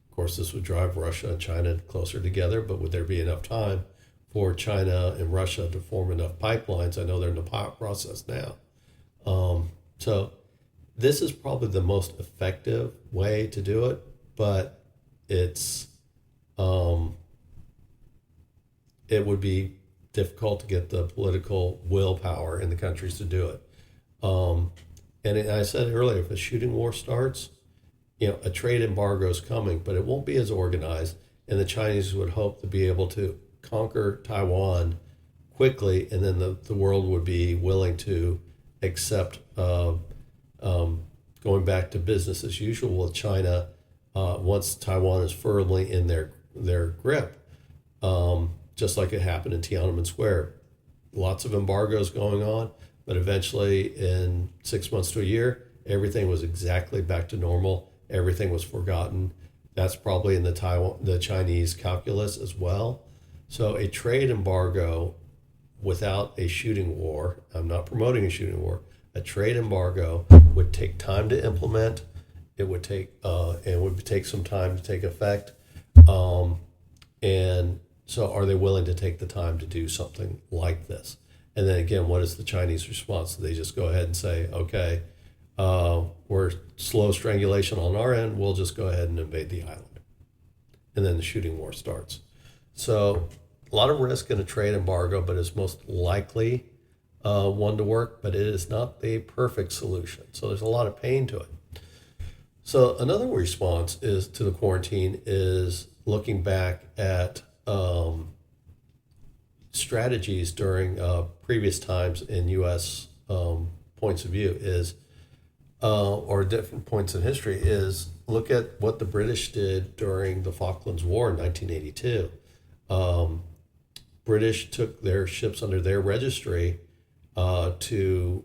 Of course, this would drive Russia and China closer together, but would there be enough time for China and Russia to form enough pipelines? I know they're in the process now. So this is probably the most effective way to do it, but it would be difficult to get the political willpower in the countries to do it. And I said earlier, if a shooting war starts, a trade embargo is coming, but it won't be as organized. And the Chinese would hope to be able to conquer Taiwan quickly, and then the world would be willing to accept going back to business as usual with China once Taiwan is firmly in their grip. Just like it happened in Tiananmen Square. Lots of embargoes going on, but eventually in 6 months to a year, everything was exactly back to normal. Everything was forgotten. That's probably in the Chinese calculus as well. So a trade embargo without a shooting war, I'm not promoting a shooting war, a trade embargo would take time to implement. It would take some time to take effect. And so are they willing to take the time to do something like this? And then again, what is the Chinese response? Do they just go ahead and say, okay, we're slow strangulation on our end, we'll just go ahead and invade the island? And then the shooting war starts. So a lot of risk in a trade embargo, but it's most likely one to work, but it is not the perfect solution. So there's a lot of pain to it. So another response is to the quarantine is looking back at strategies during previous times in U.S. Points of view is, or different points in history, is look at what the British did during the Falklands War in 1982. British took their ships under their registry to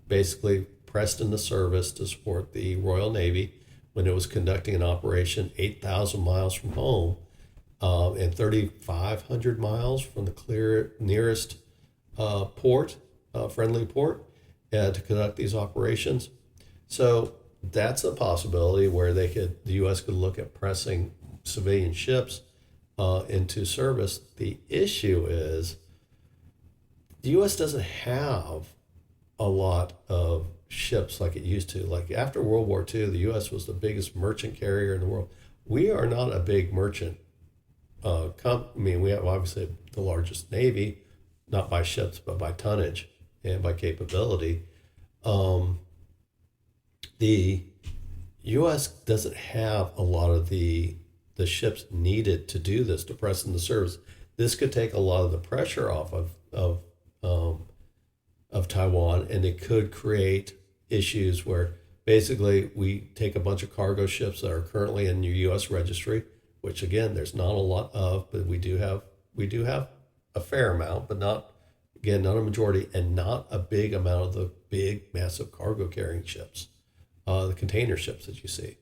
basically pressed into service to support the Royal Navy when it was conducting an operation 8,000 miles from home and 3,500 miles from the nearest port, friendly port, to conduct these operations. So that's a possibility where the U.S. could look at pressing civilian ships into service. The issue is the U.S. doesn't have a lot of ships like it used to. Like after World War II, the U.S. was the biggest merchant carrier in the world. We are not a big merchant company. We have obviously the largest Navy, not by ships, but by tonnage and by capability. The U.S. doesn't have a lot of the ships needed to do this, to press into service. This could take a lot of the pressure off of Taiwan, and it could create issues where basically we take a bunch of cargo ships that are currently in your U.S. registry, which again there's not a lot of, but we do have a fair amount, but not a majority, and not a big amount of the big massive cargo carrying ships, the container ships that you see.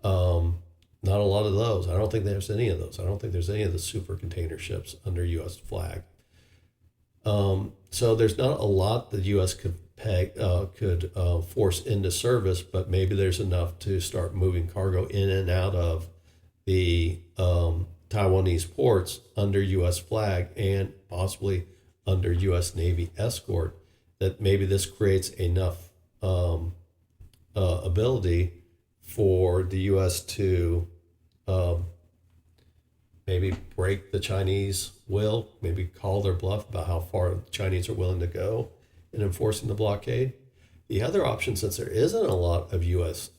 Not a lot of those. I don't think there's any of those. I don't think there's any of the super container ships under U.S. flag. So there's not a lot the U.S. could force into service, but maybe there's enough to start moving cargo in and out of the Taiwanese ports under U.S. flag and possibly under U.S. Navy escort, that maybe this creates enough ability for the U.S. to maybe break the Chinese will, maybe call their bluff about how far the Chinese are willing to go in enforcing the blockade. The other option, since there isn't a lot of U.S.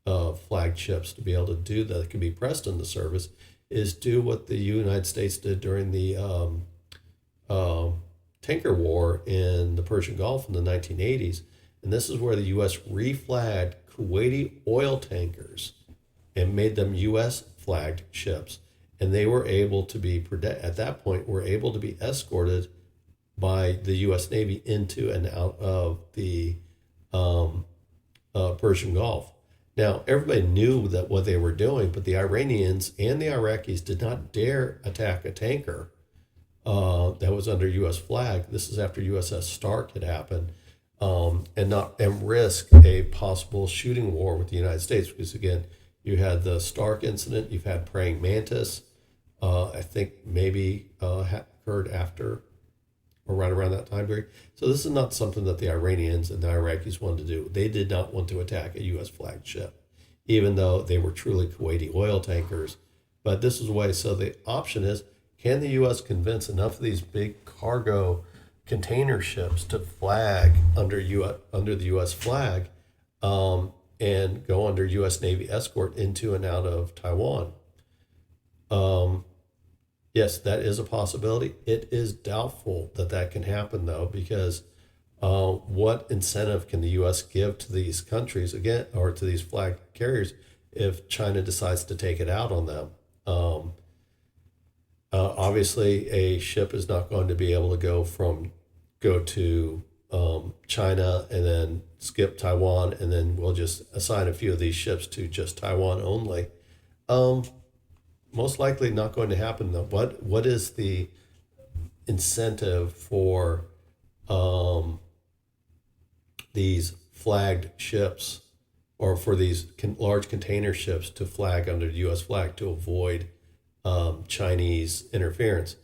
Flagged ships to be able to do that can be pressed into service, is do what the United States did during the tanker war in the Persian Gulf in the 1980s. And this is where the U.S. reflagged Kuwaiti oil tankers and made them U.S. flagged ships. And they were able to be, at that point, were able to be escorted by the U.S. Navy into and out of the Persian Gulf. Now, everybody knew that what they were doing, but the Iranians and the Iraqis did not dare attack a tanker that was under U.S. flag. This is after USS Stark had happened, and risk a possible shooting war with the United States, because again, you had the Stark incident, you've had Praying Mantis, I think maybe occurred after or right around that time period. So this is not something that the Iranians and the Iraqis wanted to do. They did not want to attack a U.S. flagged ship, even though they were truly Kuwaiti oil tankers. But this is a way. So the option is, can the U.S. convince enough of these big cargo container ships to flag under the U.S. flag and go under U.S. Navy escort into and out of Taiwan? Yes, that is a possibility. It is doubtful that that can happen, though, because what incentive can the U.S. give to these countries, again, or to these flag carriers, if China decides to take it out on them? Obviously, a ship is not going to be able to go to China and then skip Taiwan, and then we'll just assign a few of these ships to just Taiwan only. Most likely not going to happen, though. What is the incentive for these flagged ships, or for these large container ships to flag under the U.S. flag to avoid Chinese interference?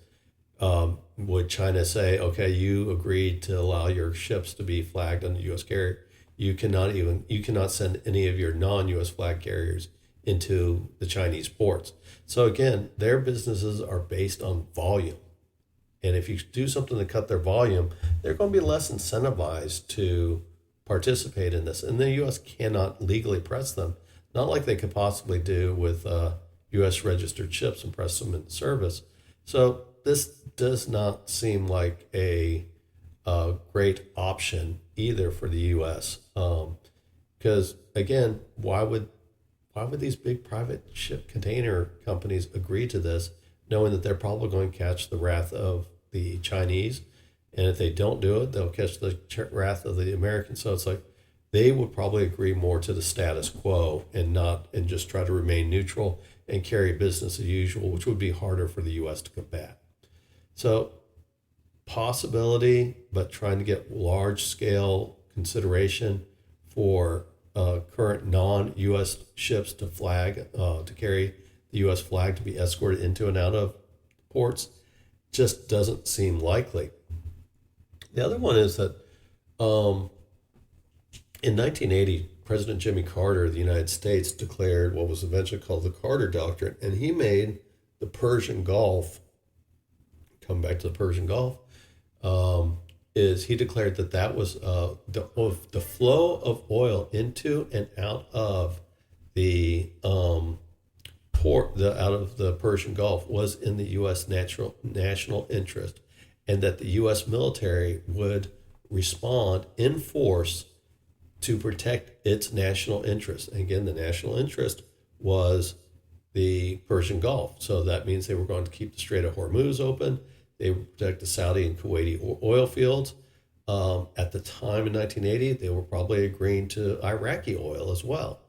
Would China say, okay, you agreed to allow your ships to be flagged under U.S. carrier. You cannot send any of your non-U.S. flag carriers into the Chinese ports. So again, their businesses are based on volume. And if you do something to cut their volume, they're going to be less incentivized to participate in this. And the U.S. cannot legally press them, not like they could possibly do with U.S. registered ships and press them into service. So this does not seem like a great option either for the U.S. Because again, why would these big private ship container companies agree to this, knowing that they're probably going to catch the wrath of the Chinese? And if they don't do it, they'll catch the wrath of the Americans. So it's like they would probably agree more to the status quo and just try to remain neutral and carry business as usual, which would be harder for the U.S. to combat. So possibility, but trying to get large scale consideration for current non-U.S. ships to flag, to carry the U.S. flag, to be escorted into and out of ports, just doesn't seem likely. The other one is that in 1980, President Jimmy Carter of the United States declared what was eventually called the Carter Doctrine, and he made the Persian Gulf, come back to the Persian Gulf, he declared that was the flow of oil into and out of the out of the Persian Gulf was in the U.S. national interest, and that the U.S. military would respond in force to protect its national interest. And again, the national interest was the Persian Gulf. So that means they were going to keep the Strait of Hormuz open. They would protect the Saudi and Kuwaiti oil fields. At the time in 1980, they were probably agreeing to Iraqi oil as well.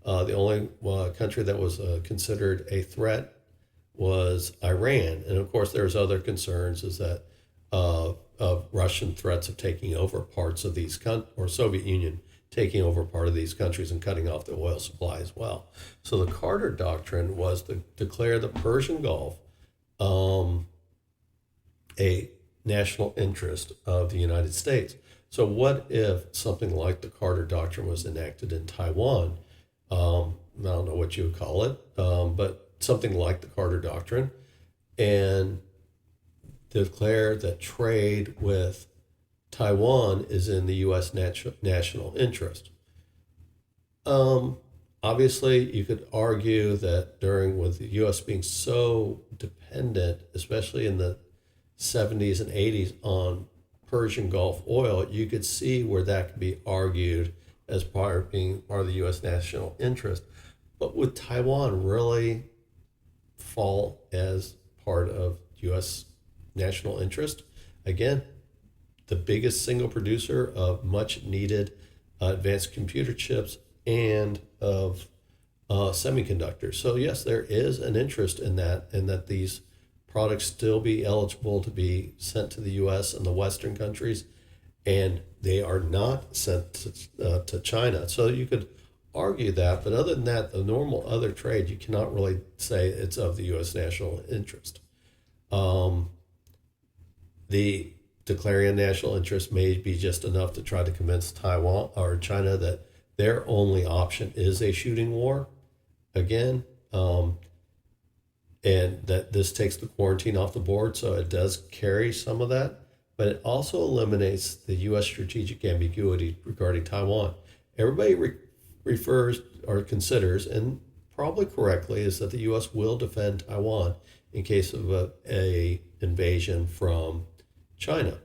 The only country that was considered a threat was Iran. And of course, there's other concerns, is that of Russian threats of taking over parts of these or Soviet Union taking over part of these countries and cutting off the oil supply as well. So the Carter Doctrine was to declare the Persian Gulf a national interest of the United States. So what if something like the Carter Doctrine was enacted in Taiwan? I don't know what you would call it, but something like the Carter Doctrine, and declare that trade with Taiwan is in the U.S. national interest. Obviously, you could argue that with the U.S. being so dependent, especially in the 70s and 80s, on Persian Gulf oil, you could see where that could be argued as being part of the U.S. national interest. But would Taiwan really fall as part of U.S. national interest? Again, the biggest single producer of much needed advanced computer chips and of semiconductors. So yes, there is an interest in that these products still be eligible to be sent to the U.S. and the Western countries, and they are not sent to China. So you could argue that, but other than that, the normal other trade, you cannot really say it's of the U.S. national interest. The declaring national interest may be just enough to try to convince Taiwan or China that their only option is a shooting war again, and that this takes the quarantine off the board. So it does carry some of that, but it also eliminates the U.S. strategic ambiguity regarding Taiwan. Everybody refers or considers, and probably correctly, is that the U.S. will defend Taiwan in case of a invasion from China.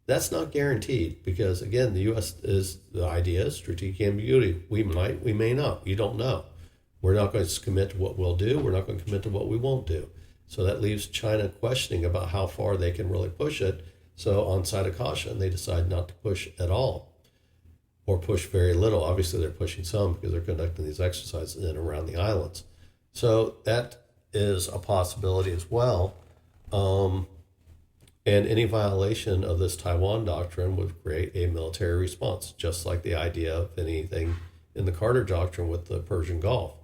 That's not guaranteed because, again, the U.S. the idea is strategic ambiguity. We might, we may not. You don't know. We're not going to commit to what we'll do. We're not going to commit to what we won't do. So that leaves China questioning about how far they can really push it. So on side of caution, they decide not to push at all or push very little. Obviously, they're pushing some because they're conducting these exercises in and around the islands. So that is a possibility as well. And any violation of this Taiwan doctrine would create a military response, just like the idea of anything in the Carter Doctrine with the Persian Gulf.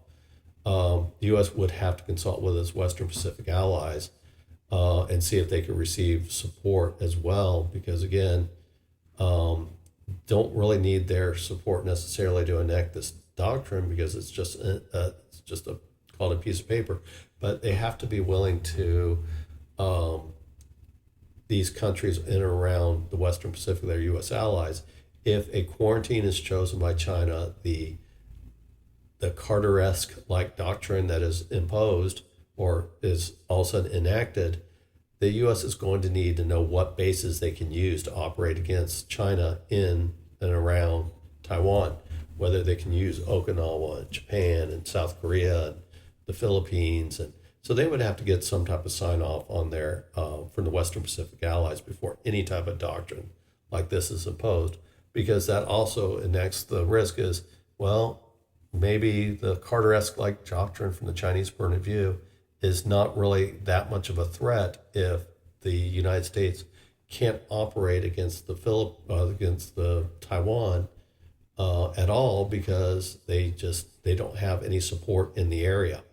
The U.S. would have to consult with its Western Pacific allies and see if they could receive support as well, because again, don't really need their support necessarily to enact this doctrine because it's just called a piece of paper, but they have to be willing to these countries in and around the Western Pacific, their U.S. allies. If a quarantine is chosen by China, the Carter-esque like doctrine that is imposed or is all of a sudden enacted, the U.S. is going to need to know what bases they can use to operate against China in and around Taiwan, whether they can use Okinawa and Japan and South Korea and the Philippines. And so they would have to get some type of sign off on their from the Western Pacific allies before any type of doctrine like this is imposed, because that also enacts the risk is, well, maybe the Carter-esque like doctrine from the Chinese point of view is not really that much of a threat if the United States can't operate against the Taiwan at all, because they don't have any support in the area.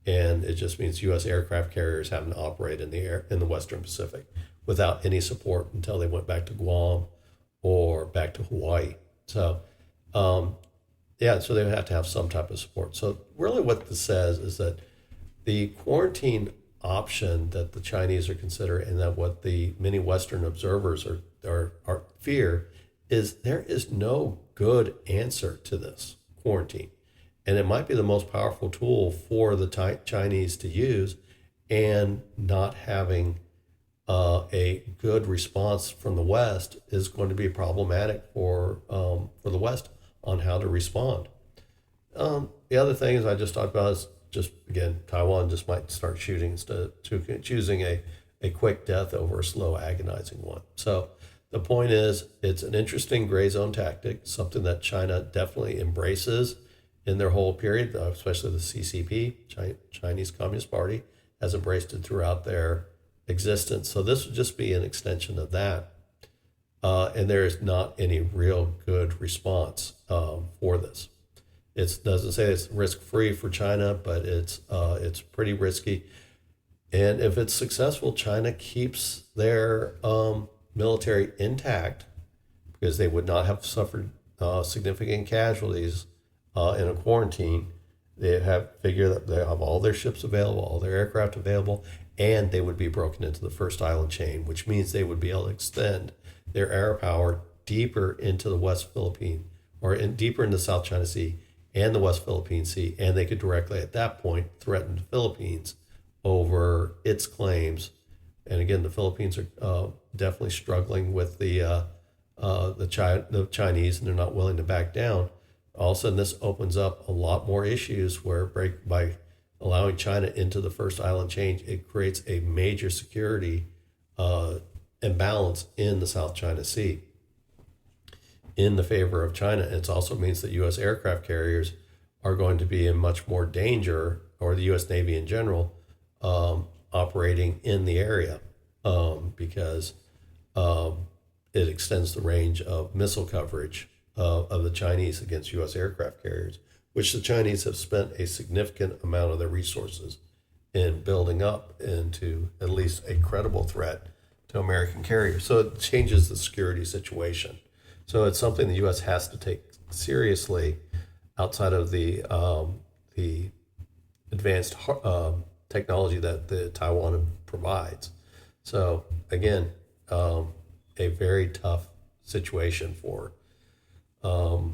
And it just means U.S. aircraft carriers having to operate in the Western Pacific without any support until they went back to Guam or back to Hawaii. So, so they would have to have some type of support. So really what this says is that the quarantine option that the Chinese are considering, and that what the many Western observers are fear, is there is no good answer to this quarantine. And it might be the most powerful tool for the Chinese to use, and not having a good response from the West is going to be problematic for the West on how to respond. The other thing is I just talked about is just, again, Taiwan just might start shooting instead of choosing a quick death over a slow, agonizing one. So the point is, it's an interesting gray zone tactic, something that China definitely embraces in their whole period, especially the CCP, Chinese Communist Party, has embraced it throughout their existence. So this would just be an extension of that. And there is not any real good response for this. It doesn't say it's risk-free for China, but it's pretty risky. And if it's successful, China keeps their military intact, because they would not have suffered significant casualties in a quarantine. They figure that they have all their ships available, all their aircraft available, and they would be broken into the first island chain, which means they would be able to extend their air power deeper into the West Philippine deeper into the South China Sea and the West Philippine Sea, and they could directly at that point threaten the Philippines over its claims. And again, the Philippines are definitely struggling with the Chinese, and they're not willing to back down. All of a sudden, this opens up a lot more issues where by allowing China into the first island chain, it creates a major security imbalance in the South China Sea in the favor of China. It also means that U.S. aircraft carriers are going to be in much more danger, or the U.S. Navy in general, operating in the area because it extends the range of missile coverage of the Chinese against U.S. aircraft carriers, which the Chinese have spent a significant amount of their resources in building up into at least a credible threat to American carriers. So it changes the security situation. So it's something the U.S. has to take seriously outside of the advanced technology that the Taiwan provides. So again, a very tough situation for the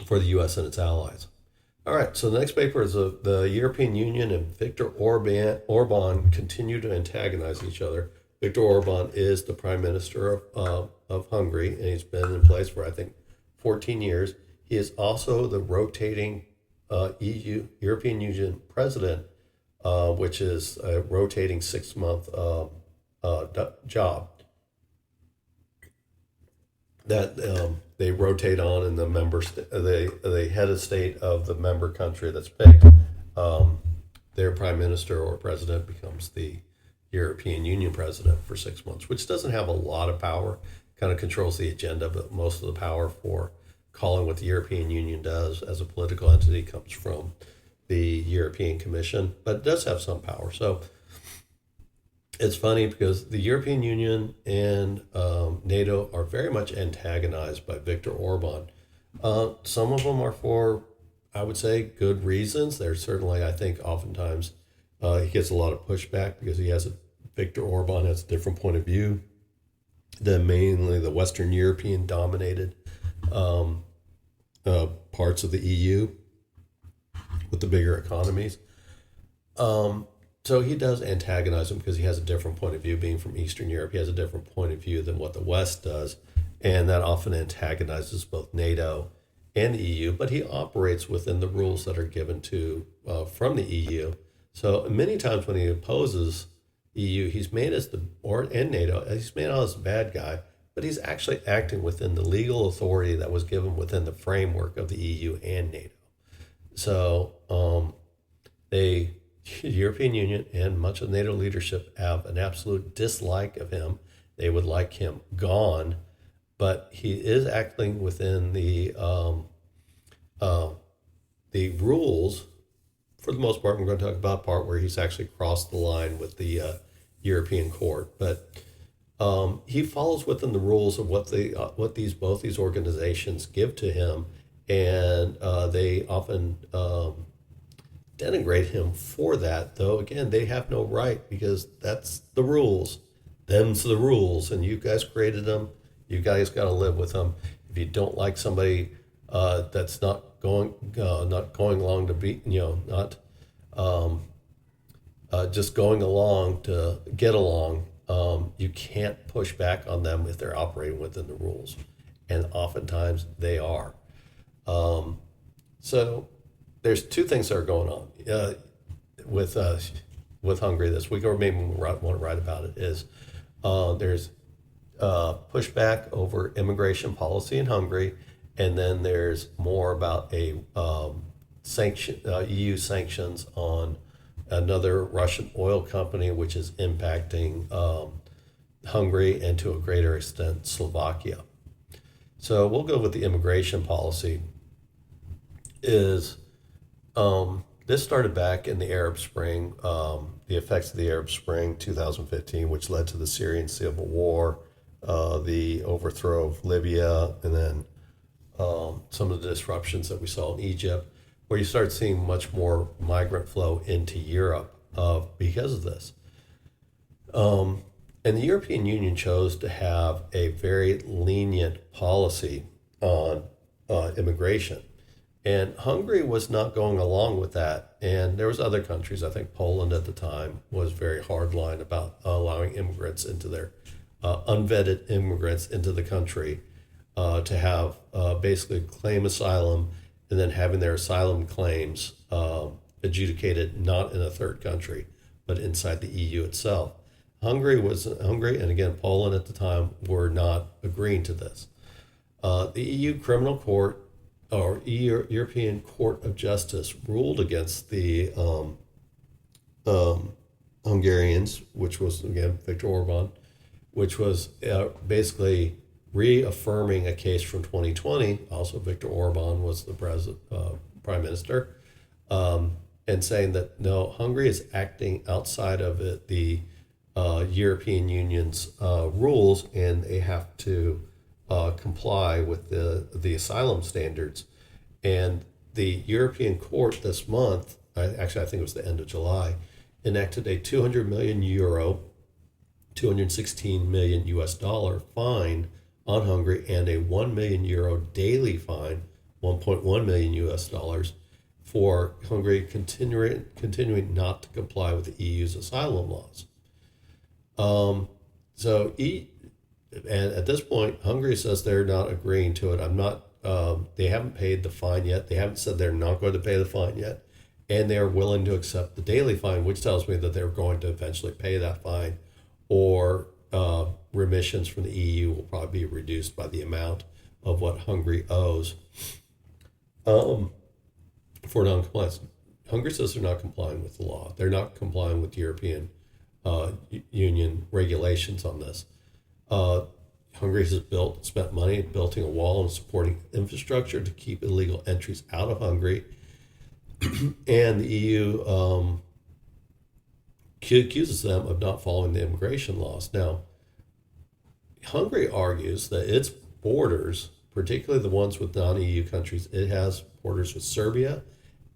U.S. and its allies. All right, so the next paper is the European Union and Viktor Orban continue to antagonize each other. Viktor Orban is the Prime Minister of Hungary, and he's been in place for, I think, 14 years. He is also the rotating European Union president, which is a rotating 6-month job that they rotate on, and the head of state of the member country that's picked, their prime minister or president becomes the European Union president for 6 months, which doesn't have a lot of power, kind of controls the agenda, but most of the power for calling what the European Union does as a political entity comes from the European Commission, but it does have some power. So it's funny because the European Union and NATO are very much antagonized by Viktor Orban. Some of them are for, I would say, good reasons. There's certainly, I think, oftentimes he gets a lot of pushback because Viktor Orban has a different point of view than mainly the Western European dominated parts of the EU with the bigger economies. So he does antagonize him because he has a different point of view. Being from Eastern Europe, he has a different point of view than what the West does. And that often antagonizes both NATO and the EU, but he operates within the rules that are given to from the EU. So many times when he opposes EU, he's made and NATO, he's made out as a bad guy, but he's actually acting within the legal authority that was given within the framework of the EU and NATO. So the European Union and much of NATO leadership have an absolute dislike of him. They would like him gone, but he is acting within the rules. For the most part, we're going to talk about part where he's actually crossed the line with the European Court, but he follows within the rules of what both these organizations give to him, and they often denigrate him for that. Though again, they have no right because that's the rules. Them's the rules, and you guys created them. You guys got to live with them. If you don't like somebody that's not going along to be, not just going along to get along, you can't push back on them if they're operating within the rules, and oftentimes they are. So there's two things that are going on with Hungary this week, or maybe we want to write about it. Is there's pushback over immigration policy in Hungary, and then there's more about a EU sanctions on another Russian oil company, which is impacting Hungary and to a greater extent Slovakia. So we'll go with the immigration policy. This started back in the Arab Spring, the effects of the Arab Spring 2015, which led to the Syrian civil war, the overthrow of Libya, and then some of the disruptions that we saw in Egypt, where you start seeing much more migrant flow into Europe because of this. And the European Union chose to have a very lenient policy on immigration. And Hungary was not going along with that. And there was other countries, I think Poland at the time was very hardline about allowing immigrants into their unvetted immigrants into the country to have basically claim asylum and then having their asylum claims adjudicated not in a third country, but inside the EU itself. Hungary, and again, Poland at the time were not agreeing to this. The EU Criminal Court or European Court of Justice ruled against the Hungarians, which was, again, Viktor Orban, which was basically reaffirming a case from 2020. Also, Viktor Orban was the prime minister, and saying that, no, Hungary is acting outside of the European Union's rules, and they have to comply with the asylum standards. And the European Court this month, actually I think it was the end of July, enacted a 200 million euro, 216 million US dollar fine on Hungary and a 1 million euro daily fine, 1.1 million US dollars, for Hungary continuing not to comply with the EU's asylum laws. And at this point, Hungary says they're not agreeing to it. They haven't paid the fine yet. They haven't said they're not going to pay the fine yet. And they're willing to accept the daily fine, which tells me that they're going to eventually pay that fine, or remissions from the EU will probably be reduced by the amount of what Hungary owes for noncompliance. Hungary says they're not complying with the law. They're not complying with European Union regulations on this. Hungary has spent money building a wall and supporting infrastructure to keep illegal entries out of Hungary. And the EU accuses them of not following the immigration laws. Now, Hungary argues that its borders, particularly the ones with non-EU countries, it has borders with Serbia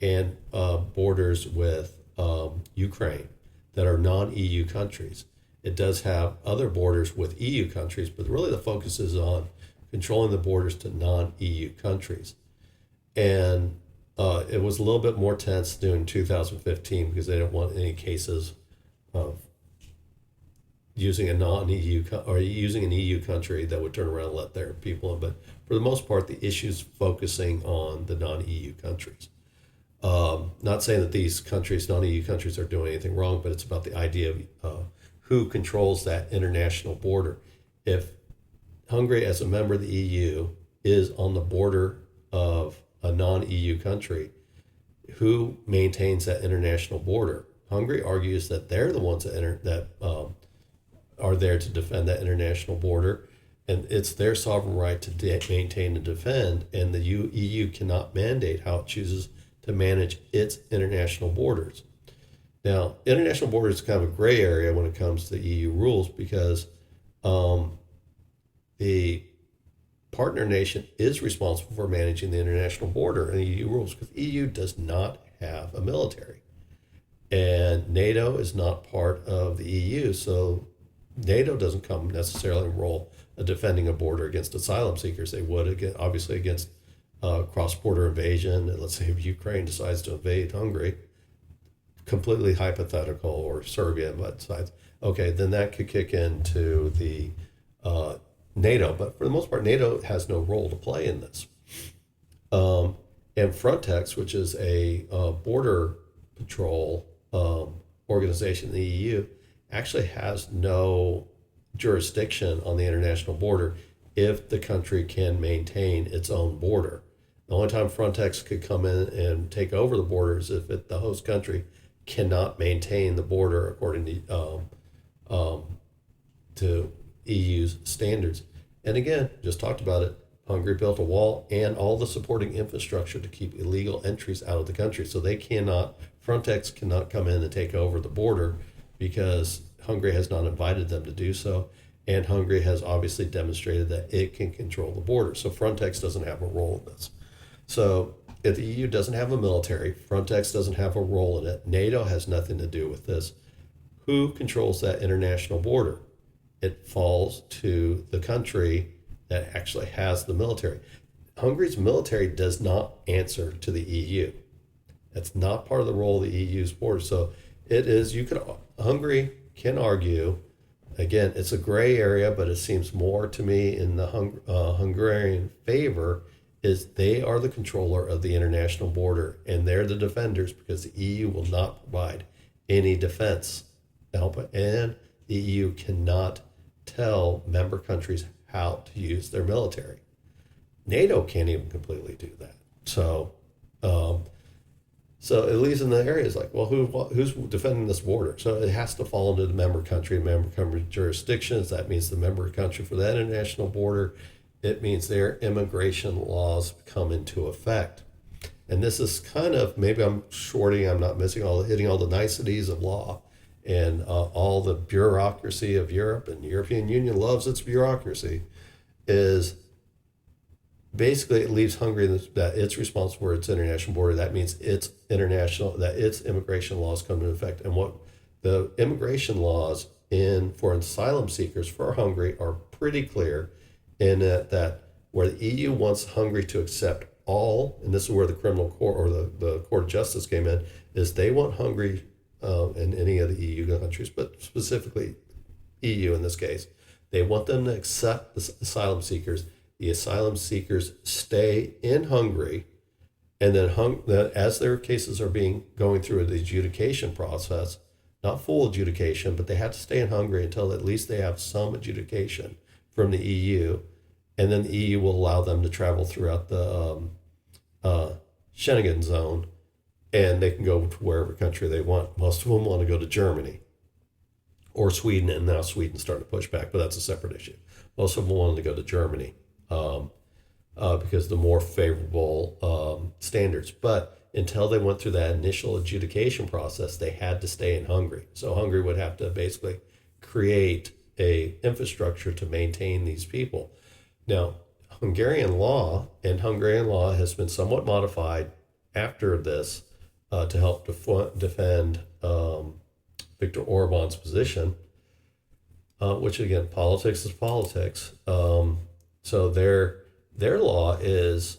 and borders with Ukraine that are non-EU countries. It does have other borders with EU countries, but really the focus is on controlling the borders to non-EU countries. And it was a little bit more tense during 2015 because they didn't want any cases of using a non-EU or using an EU country that would turn around and let their people in. But for the most part, the issue's focusing on the non-EU countries. Not saying that these countries, non-EU countries, are doing anything wrong, but it's about the idea of who controls that international border. If Hungary, as a member of the EU, is on the border of a non-EU country, who maintains that international border? Hungary argues that they're the ones that are there to defend that international border, and it's their sovereign right to maintain and defend, and the EU cannot mandate how it chooses to manage its international borders. Now, international borders is kind of a gray area when it comes to the EU rules because the partner nation is responsible for managing the international border and the EU rules, because the EU does not have a military. And NATO is not part of the EU, so NATO doesn't come necessarily in role of defending a border against asylum seekers. They would, obviously, against cross-border invasion. And let's say if Ukraine decides to invade Hungary, completely hypothetical, or Serbia, but decides, okay, then that could kick into the NATO. But for the most part, NATO has no role to play in this. And Frontex, which is a border patrol organization in the EU, actually has no jurisdiction on the international border if the country can maintain its own border. The only time Frontex could come in and take over the border is if the host country cannot maintain the border according to EU's standards. And again, just talked about it, Hungary built a wall and all the supporting infrastructure to keep illegal entries out of the country. So Frontex cannot come in and take over the border because Hungary has not invited them to do so. And Hungary has obviously demonstrated that it can control the border. So Frontex doesn't have a role in this. So if the EU doesn't have a military, Frontex doesn't have a role in it, NATO has nothing to do with this. Who controls that international border? it falls to the country that actually has the military. Hungary's military does not answer to the EU. That's not part of the role of the EU's border. So it is, Hungary can argue, again, it's a gray area, but it seems more to me in the Hungarian favor is they are the controller of the international border and they're the defenders because the EU will not provide any defense help, and the EU cannot tell member countries how to use their military. NATO can't even completely do that. So it leaves in the areas like, well, who's defending this border? So it has to fall into the member country jurisdictions. That means the member country for that international border. It means their immigration laws come into effect. And this is kind of, maybe I'm not hitting all the niceties of law and all the bureaucracy of Europe, and the European Union loves its bureaucracy, is basically it leaves Hungary that it's responsible for its international border. That means its immigration laws come into effect. And what the immigration laws for asylum seekers for Hungary are pretty clear in that where the EU wants Hungary to accept all, and this is where the criminal court or the court of justice came in, is they want Hungary and any of the EU countries, but specifically EU in this case, they want them to accept the asylum seekers. The asylum seekers stay in Hungary, and then as their cases are going through the adjudication process, not full adjudication, but they have to stay in Hungary until at least they have some adjudication from the EU, and then the EU will allow them to travel throughout the Schengen zone, and they can go to wherever country they want. Most of them want to go to Germany or Sweden, and now Sweden's starting to push back, but that's a separate issue. Most of them wanted to go to Germany because the more favorable standards. But until they went through that initial adjudication process, they had to stay in Hungary. So Hungary would have to basically create a infrastructure to maintain these people. Now, Hungarian law has been somewhat modified after this to help defend Viktor Orban's position, which again, politics is politics. So their law is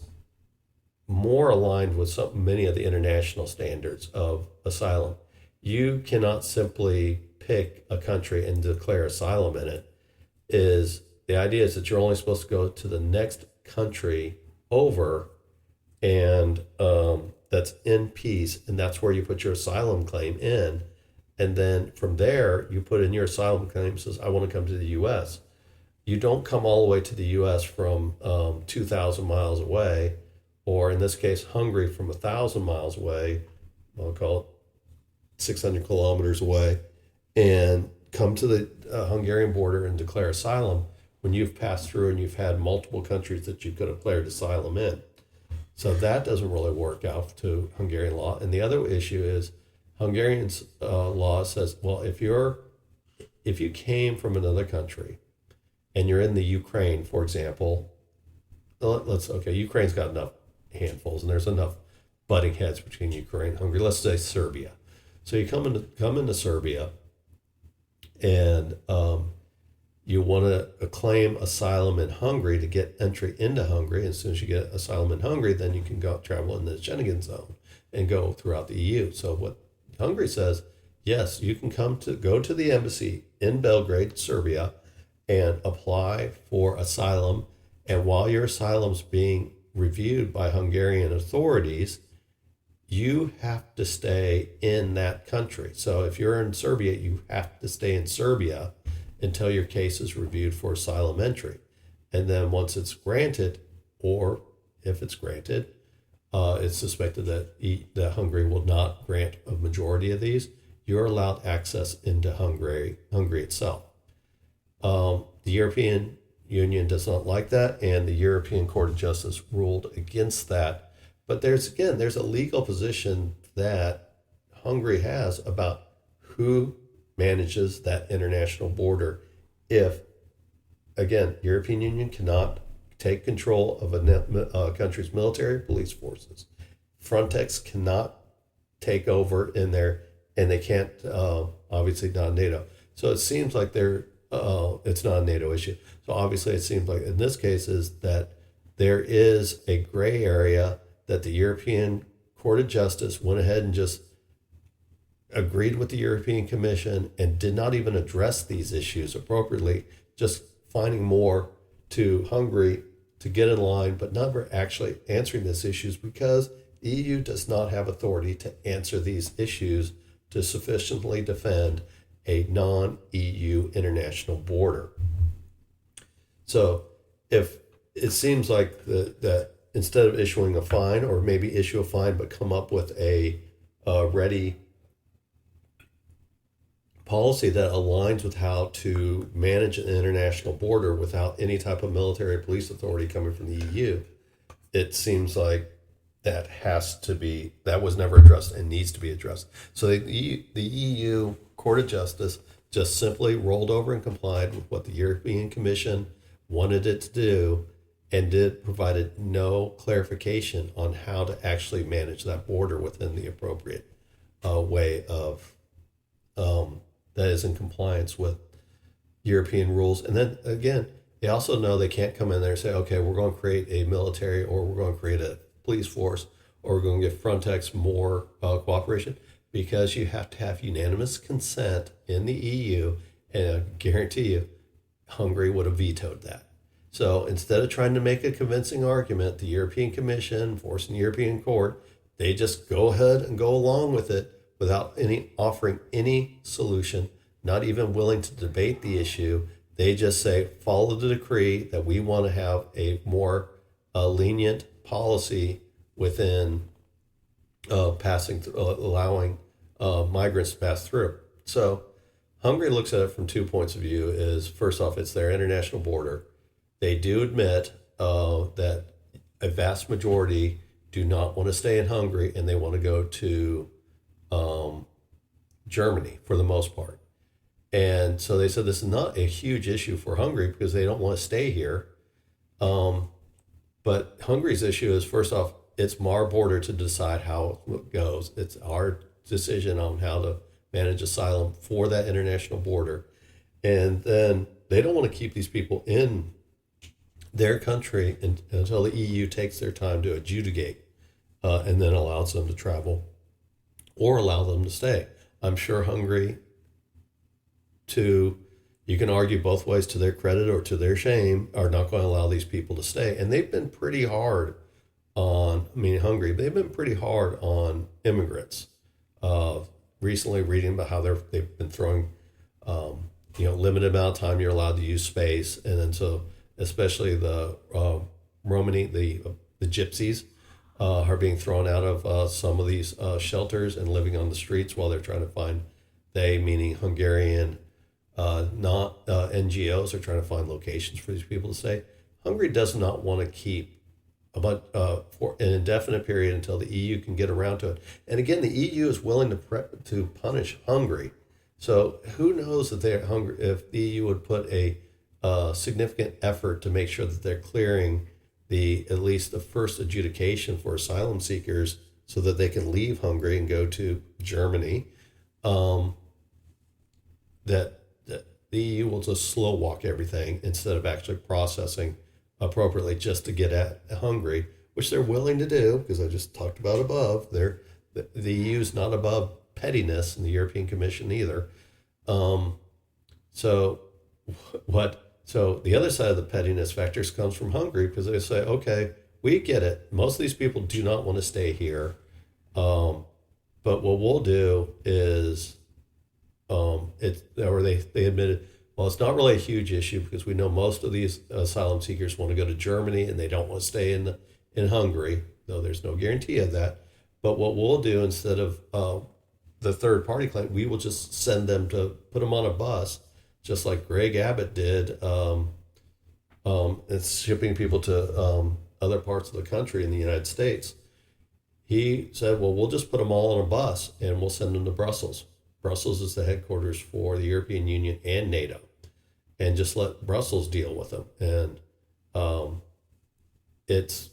more aligned with many of the international standards of asylum. You cannot simply pick a country and declare asylum in it. The idea is that you're only supposed to go to the next country over, and that's in peace, and that's where you put your asylum claim in. And then from there, you put in your asylum claim, says, I want to come to the U.S. You don't come all the way to the U.S. from 2,000 miles away, or in this case, Hungary from 1,000 miles away, I'll call it 600 kilometers away, and come to the Hungarian border and declare asylum when you've passed through and you've had multiple countries that you could have declared asylum in. So that doesn't really work out to Hungarian law. And the other issue is Hungarian's law says, well, if you came from another country and you're in the Ukraine, for example, Ukraine's got enough handfuls and there's enough butting heads between Ukraine and Hungary. Let's say Serbia. So you come into Serbia and you want to claim asylum in Hungary to get entry into Hungary. And as soon as you get asylum in Hungary, then you can go travel in the Schengen zone and go throughout the EU. So what Hungary says, yes, you can go to the embassy in Belgrade, Serbia, and apply for asylum. And while your asylum's being reviewed by Hungarian authorities, you have to stay in that country. So if you're in Serbia, you have to stay in Serbia until your case is reviewed for asylum entry. And then once it's granted, or if it's granted, it's suspected that Hungary will not grant a majority of these, you're allowed access into Hungary itself. The European Union does not like that, and the European Court of Justice ruled against that. But there's a legal position that Hungary has about who manages that international border. If, again, European Union cannot take control of a country's military police forces. Frontex cannot take over in there, and they can't, obviously not NATO. So it seems like it's not a NATO issue. So obviously, it seems like in this case is that there is a gray area that the European Court of Justice went ahead and just agreed with the European Commission and did not even address these issues appropriately, just finding more to Hungary to get in line, but never actually answering these issues because the EU does not have authority to answer these issues to sufficiently defend a non-EU international border. So if it seems like that instead of issuing a fine, or maybe issue a fine, but come up with a ready policy that aligns with how to manage an international border without any type of military or police authority coming from the EU, it seems like that was never addressed and needs to be addressed. So the EU Court of Justice just simply rolled over and complied with what the European Commission wanted it to do, and provided no clarification on how to actually manage that border within the appropriate way of that is in compliance with European rules. And then again, they also know they can't come in there and say, okay, we're going to create a military, or we're going to create a police force, or we're going to give Frontex more cooperation, because you have to have unanimous consent in the EU, and I guarantee you, Hungary would have vetoed that. So instead of trying to make a convincing argument, the European Commission, forcing the European Court, they just go ahead and go along with it without offering any solution, not even willing to debate the issue. They just say, follow the decree that we want to have a more lenient policy within allowing migrants to pass through. So Hungary looks at it from 2 points of view. Is first off, it's their international border. They do admit that a vast majority do not want to stay in Hungary, and they want to go to Germany for the most part. And so they said this is not a huge issue for Hungary because they don't want to stay here. But Hungary's issue is, first off, it's our border to decide how it goes. It's our decision on how to manage asylum for that international border. And then they don't want to keep these people in their country until the EU takes their time to adjudicate and then allows them to travel or allow them to stay. I'm sure Hungary, you can argue both ways, to their credit or to their shame, are not going to allow these people to stay. And they've been pretty hard Hungary, they've been pretty hard on immigrants. Recently reading about how they've been throwing, limited amount of time you're allowed to use space. And then so especially the Romani, the gypsies, are being thrown out of some of these shelters and living on the streets while they're trying to find, they meaning Hungarian, not NGOs, are trying to find locations for these people to stay. Hungary does not want to keep for an indefinite period until the EU can get around to it. And again, the EU is willing to punish Hungary. So who knows if if the EU would put a significant effort to make sure that they're clearing at least the first adjudication for asylum seekers, so that they can leave Hungary and go to Germany. That the EU will just slow walk everything instead of actually processing appropriately just to get at Hungary, which they're willing to do, because I just talked about above. The EU is not above pettiness, and the European Commission either. So the other side of the pettiness factors comes from Hungary, because they say, okay, we get it. Most of these people do not want to stay here. But what we'll do is, they admitted, well, it's not really a huge issue because we know most of these asylum seekers want to go to Germany and they don't want to stay in Hungary, though there's no guarantee of that. But what we'll do, instead of the third party claim, we will just send them to put them on a bus, just like Greg Abbott did. It's shipping people to other parts of the country in the United States. He said, well, we'll just put them all on a bus and we'll send them to Brussels. Brussels is the headquarters for the European Union and NATO, and just let Brussels deal with them. And it's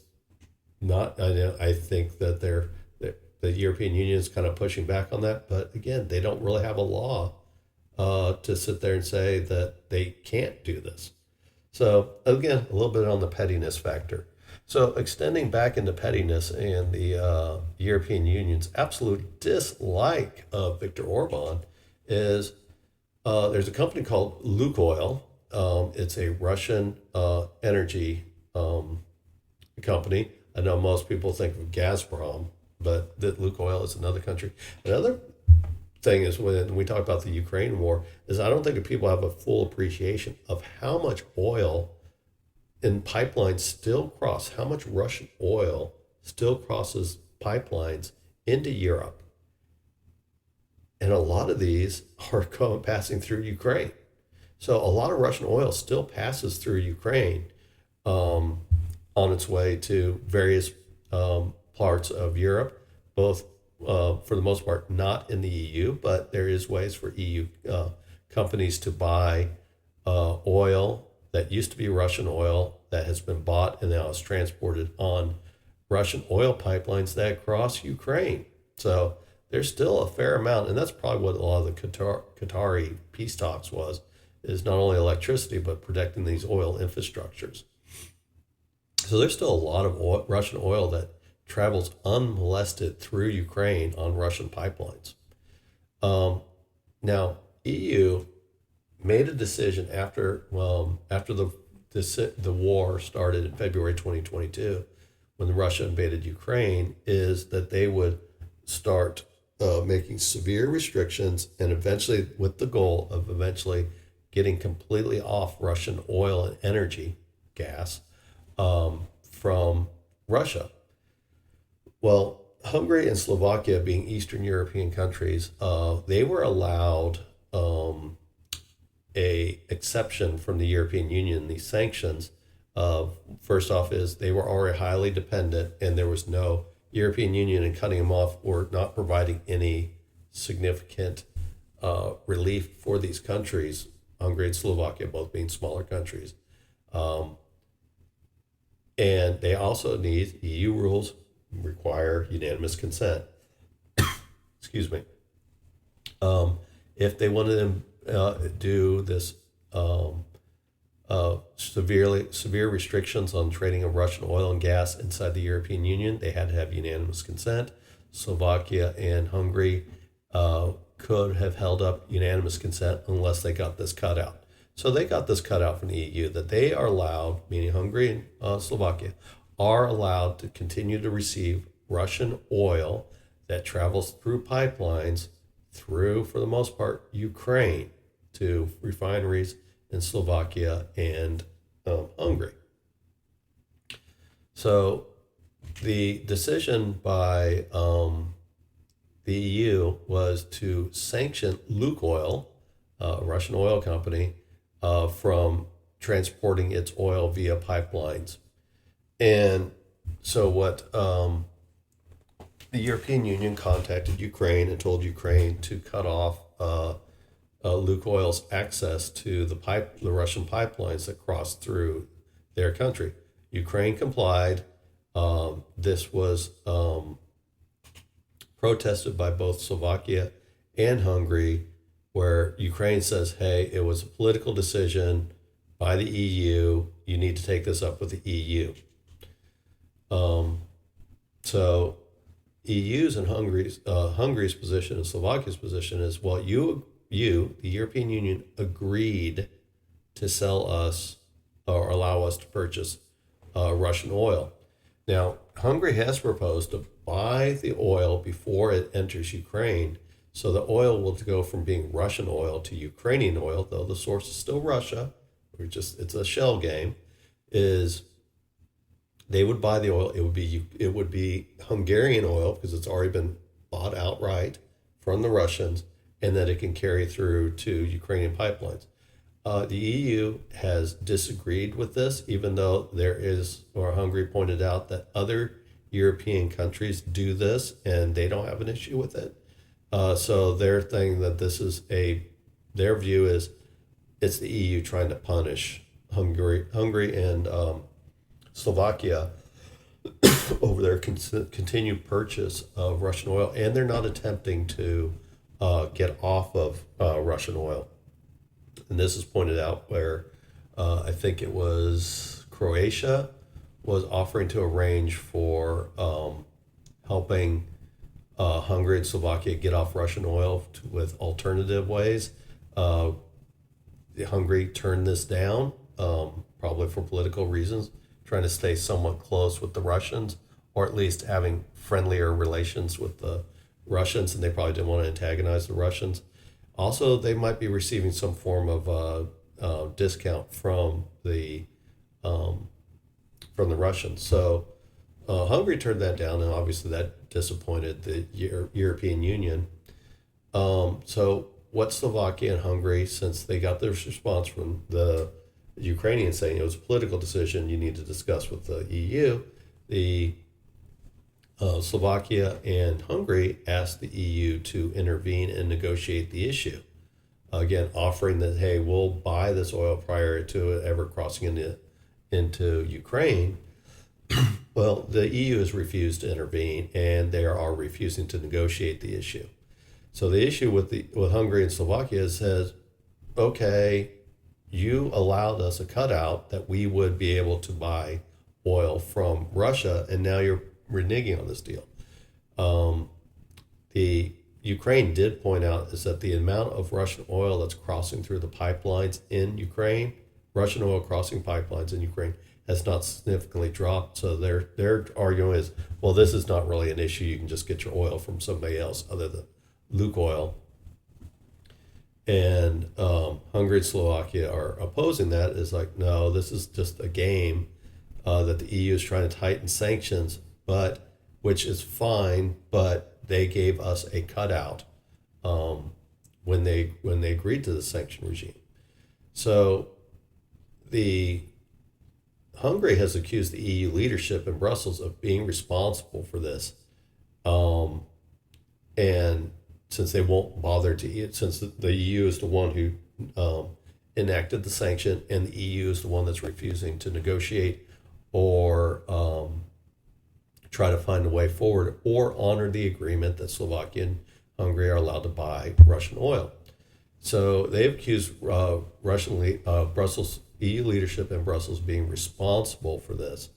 not, I think that the European Union is kind of pushing back on that. But again, they don't really have a law to sit there and say that they can't do this. So again, a little bit on the pettiness factor. So extending back into pettiness and the European Union's absolute dislike of Viktor Orban is there's a company called Lukoil. It's a Russian energy company. I know most people think of Gazprom, but that Lukoil is another country. Another thing is when we talk about the Ukraine war is I don't think people have a full appreciation of how much oil in pipelines still cross, how much Russian oil still crosses pipelines into Europe. And a lot of these are passing through Ukraine. So a lot of Russian oil still passes through Ukraine on its way to various parts of Europe, both for the most part not in the EU, but there is ways for EU companies to buy oil that used to be Russian oil that has been bought and now is transported on Russian oil pipelines that cross Ukraine. So there's still a fair amount, and that's probably what a lot of the Qatari peace talks is not only electricity, but protecting these oil infrastructures. So there's still a lot of Russian oil that travels unmolested through Ukraine on Russian pipelines. Now, EU made a decision after the war started in February 2022, when Russia invaded Ukraine, is that they would start making severe restrictions and eventually with the goal of eventually getting completely off Russian oil and energy, gas, from Russia. Well, Hungary and Slovakia, being Eastern European countries, they were allowed a exception from the European Union. These sanctions, first off, is they were already highly dependent, and there was no European Union in cutting them off or not providing any significant relief for these countries, Hungary and Slovakia both being smaller countries. And they also need EU rules require unanimous consent. Excuse me. If they wanted to do this severe restrictions on trading of Russian oil and gas inside the European Union, they had to have unanimous consent. Slovakia and Hungary could have held up unanimous consent unless they got this cut out. So they got this cut out from the EU that they are allowed, meaning Hungary and Slovakia, are allowed to continue to receive Russian oil that travels through pipelines through, for the most part, Ukraine to refineries in Slovakia and Hungary. So the decision by the EU was to sanction Lukoil, a Russian oil company, from transporting its oil via pipelines. And so what the European Union contacted Ukraine and told Ukraine to cut off Lukoil's access to the Russian pipelines that crossed through their country. Ukraine complied. This was protested by both Slovakia and Hungary, where Ukraine says, hey, it was a political decision by the EU. You need to take this up with the EU. So EU's and Hungary's position and Slovakia's position is, well, you, the European Union, agreed to sell us or allow us to purchase Russian oil. Now, Hungary has proposed to buy the oil before it enters Ukraine, so the oil will go from being Russian oil to Ukrainian oil, though the source is still Russia. It's a shell game. Is they would buy the oil. It would be Hungarian oil because it's already been bought outright from the Russians, and that it can carry through to Ukrainian pipelines. The EU has disagreed with this, even though Hungary pointed out that other European countries do this and they don't have an issue with it. So their thing that their view is it's the EU trying to punish Hungary and Slovakia over their continued purchase of Russian oil, and they're not attempting to get off of Russian oil. And this is pointed out where I think it was Croatia was offering to arrange for helping Hungary and Slovakia get off Russian oil with alternative ways. Hungary turned this down, probably for political reasons, trying to stay somewhat close with the Russians, or at least having friendlier relations with the Russians, and they probably didn't want to antagonize the Russians. Also, they might be receiving some form of discount um, from the Russians. So Hungary turned that down, and obviously that disappointed the European Union. So what Slovakia and Hungary, since they got this response from the Ukrainians saying it was a political decision you need to discuss with the EU, the Slovakia and Hungary asked the EU to intervene and negotiate the issue. Again, offering that, hey, we'll buy this oil prior to it ever crossing into Ukraine. Well, the EU has refused to intervene, and they are refusing to negotiate the issue. So the issue with Hungary and Slovakia says, okay, you allowed us a cutout that we would be able to buy oil from Russia, and now you're reneging on this deal. The Ukraine did point out is that the amount of Russian oil that's crossing through the pipelines in Ukraine, Russian oil crossing pipelines in Ukraine, has not significantly dropped. So their argument is, well, this is not really an issue. You can just get your oil from somebody else other than Lukoil. And Hungary and Slovakia are opposing that. Is like, no, this is just a game that the EU is trying to tighten sanctions, but which is fine, but they gave us a cutout when they agreed to the sanction regime. So the Hungary has accused the EU leadership in Brussels of being responsible for this, and since they won't bother to, since the EU is the one who enacted the sanction, and the EU is the one that's refusing to negotiate or try to find a way forward or honor the agreement that Slovakia and Hungary are allowed to buy Russian oil. So they've accused Brussels EU leadership in Brussels being responsible for this.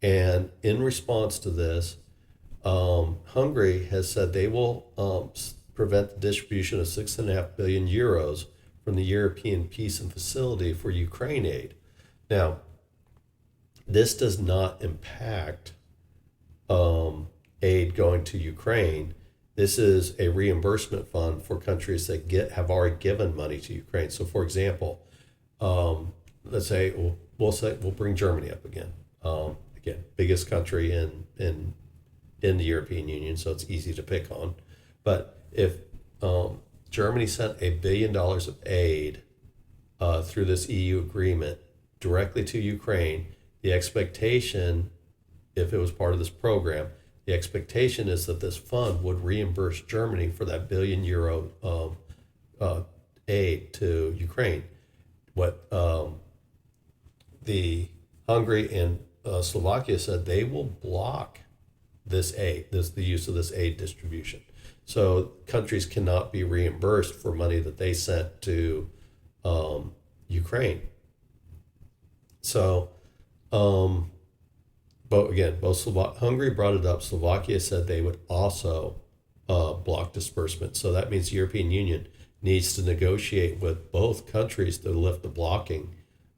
And in response to this, Hungary has said they will prevent the distribution of 6.5 billion euros from the European Peace and Facility for Ukraine aid. Now, this does not impact aid going to Ukraine. This is a reimbursement fund for countries that have already given money to Ukraine. So, for example, let's say we'll bring Germany up again. Again, biggest country in the European Union, so it's easy to pick on. But if Germany sent $1 billion of aid through this EU agreement directly to Ukraine, the expectation, if it was part of this program, the expectation is that this fund would reimburse Germany for that €1 billion aid to Ukraine. What the Hungary and Slovakia said, they will block this aid, the use of this aid distribution. So countries cannot be reimbursed for money that they sent to Ukraine. So, but again, Hungary brought it up. Slovakia said they would also block disbursement. So that means the European Union needs to negotiate with both countries to lift the blocking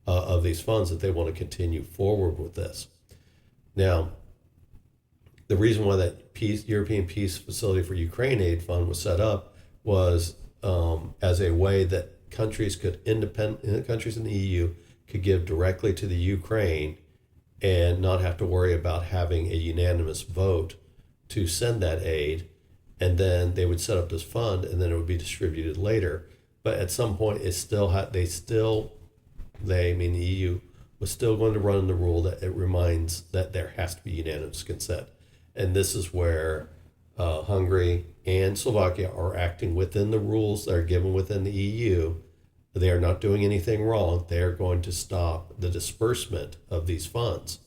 of these funds if they want to continue forward with this. Now, the reason why that European Peace Facility for Ukraine Aid Fund was set up was as a way that countries in the EU could give directly to the Ukraine and not have to worry about having a unanimous vote to send that aid. And then they would set up this fund, and then it would be distributed later. But at some point, the EU was still going to run the rule that it reminds that there has to be unanimous consent. And this is where Hungary and Slovakia are acting within the rules that are given within the EU. They are not doing anything wrong. They are going to stop the disbursement of these funds.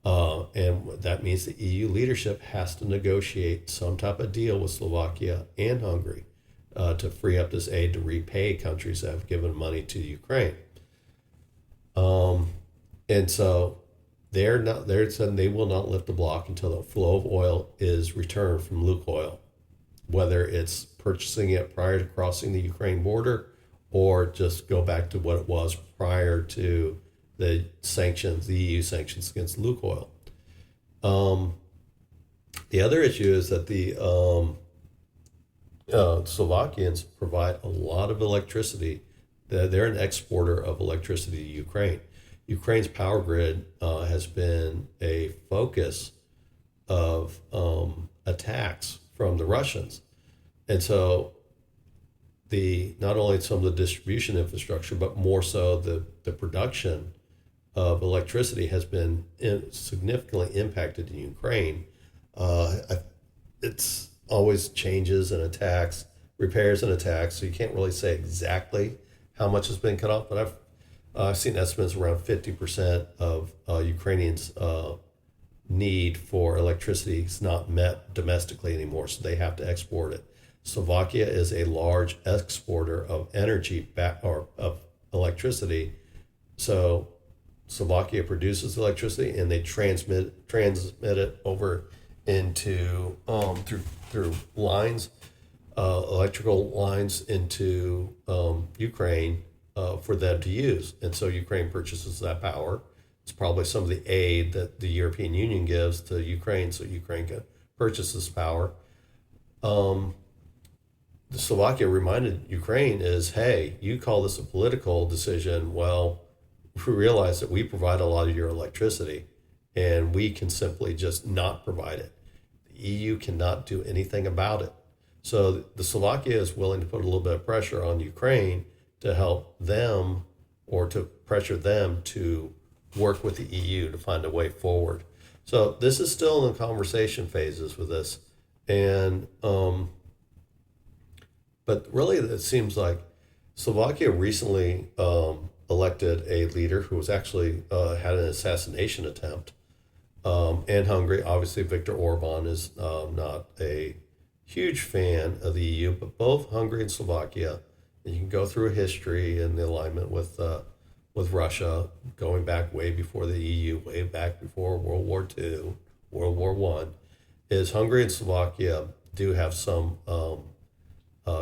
And that means the EU leadership has to negotiate some type of deal with Slovakia and Hungary to free up this aid to repay countries that have given money to Ukraine. And so they're saying they will not lift the block until the flow of oil is returned from Lukoil, whether it's purchasing it prior to crossing the Ukraine border or just go back to what it was prior to the sanctions, the EU sanctions against Lukoil. The other issue is that the Slovakians provide a lot of electricity. They're an exporter of electricity to Ukraine. Ukraine's power grid has been a focus of attacks from the Russians. And so not only some of the distribution infrastructure, but more so the production of electricity has been significantly impacted in Ukraine. It's always changes and attacks, repairs and attacks, so you can't really say exactly how much has been cut off, but I've seen estimates around 50% of Ukrainians' need for electricity is not met domestically anymore, so they have to export it. Slovakia is a large exporter of energy or of electricity, so Slovakia produces electricity and they transmit it over into through lines, electrical lines into Ukraine for them to use. And so Ukraine purchases that power. It's probably some of the aid that the European Union gives to Ukraine so Ukraine can purchase this power. The Slovakia reminded Ukraine is, hey, you call this a political decision. Well, we realize that we provide a lot of your electricity and we can simply just not provide it. The EU cannot do anything about it. So the Slovakia is willing to put a little bit of pressure on Ukraine to help them or to pressure them to work with the EU to find a way forward. So this is still in the conversation phases with this. And, but really it seems like Slovakia recently elected a leader who was actually had an assassination attempt. And Hungary, obviously Viktor Orban is not a huge fan of the EU, but both Hungary and Slovakia, and you can go through history and the alignment with Russia, going back way before the EU, way back before World War II, World War I, is Hungary and Slovakia do have some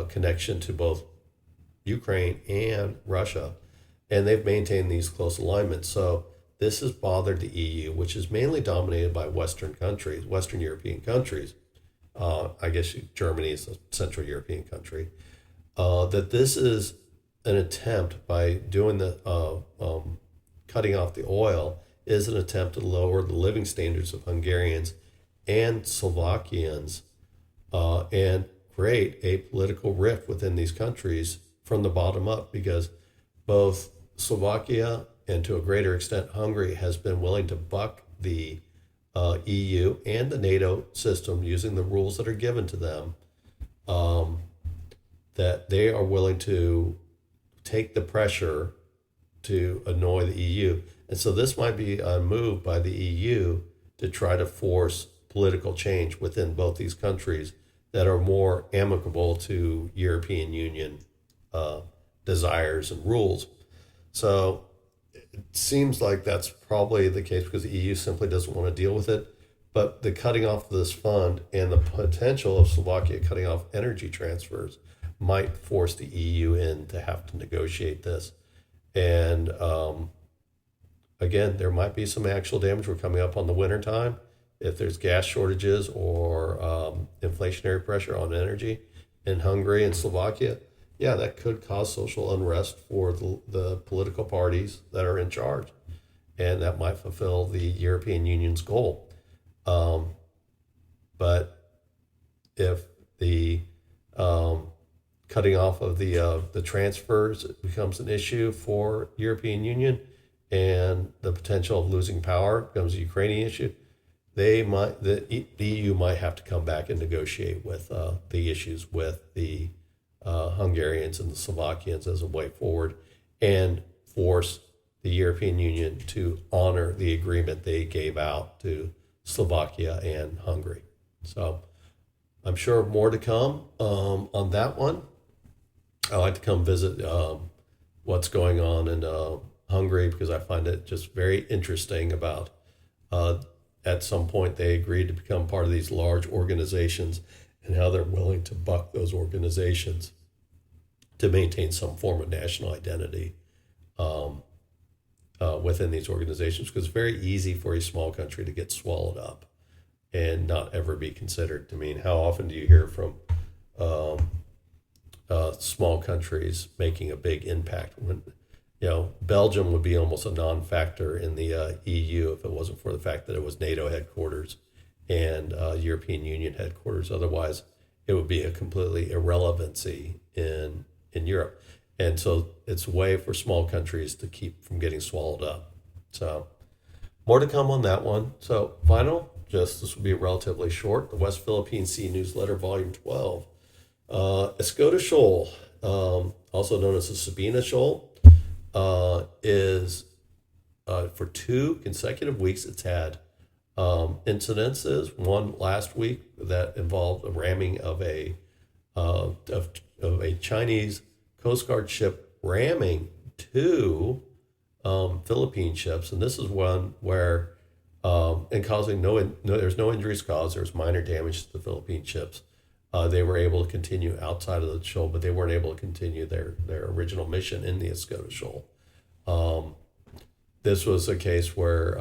connection to both Ukraine and Russia, and they've maintained these close alignments. So this has bothered the EU, which is mainly dominated by Western countries, Western European countries. I guess Germany is a Central European country. That this is an attempt by doing the cutting off the oil is an attempt to lower the living standards of Hungarians and Slovakians and create a political rift within these countries from the bottom up, because both Slovakia and to a greater extent Hungary has been willing to buck the EU and the NATO system using the rules that are given to them, that they are willing to take the pressure to annoy the EU. And so this might be a move by the EU to try to force political change within both these countries that are more amicable to European Union desires and rules. So it seems like that's probably the case because the EU simply doesn't want to deal with it. But the cutting off of this fund and the potential of Slovakia cutting off energy transfers might force the EU in to have to negotiate this. And again, there might be some actual damage. We're coming up on the winter time. If there's gas shortages or inflationary pressure on energy in Hungary and Slovakia, yeah, that could cause social unrest for the political parties that are in charge. And that might fulfill the European Union's goal. But if the cutting off of the transfers becomes an issue for European Union and the potential of losing power becomes a Ukrainian issue, the EU might have to come back and negotiate with the issues with the Hungarians and the Slovakians as a way forward and force the European Union to honor the agreement they gave out to Slovakia and Hungary. So I'm sure more to come on that one. I like to come visit what's going on in Hungary because I find it just very interesting about uh, at some point they agreed to become part of these large organizations and how they're willing to buck those organizations to maintain some form of national identity within these organizations because it's very easy for a small country to get swallowed up and not ever be considered. I mean, how often do you hear from um, small countries making a big impact? When Belgium would be almost a non-factor in the EU if it wasn't for the fact that it was NATO headquarters and European Union headquarters. Otherwise, it would be a completely irrelevancy in Europe. And so it's a way for small countries to keep from getting swallowed up. So more to come on that one. So final, just this will be relatively short. The West Philippine Sea Newsletter, Volume 12. Escoda Shoal, also known as the Sabina Shoal, is for 2 consecutive weeks it's had incidences. One last week that involved a ramming of a Chinese Coast Guard ship ramming 2 Philippine ships, and this is one where and causing there's no injuries caused. There's minor damage to the Philippine ships. They were able to continue outside of the shoal, but they weren't able to continue their original mission in the Escoda Shoal. This was a case where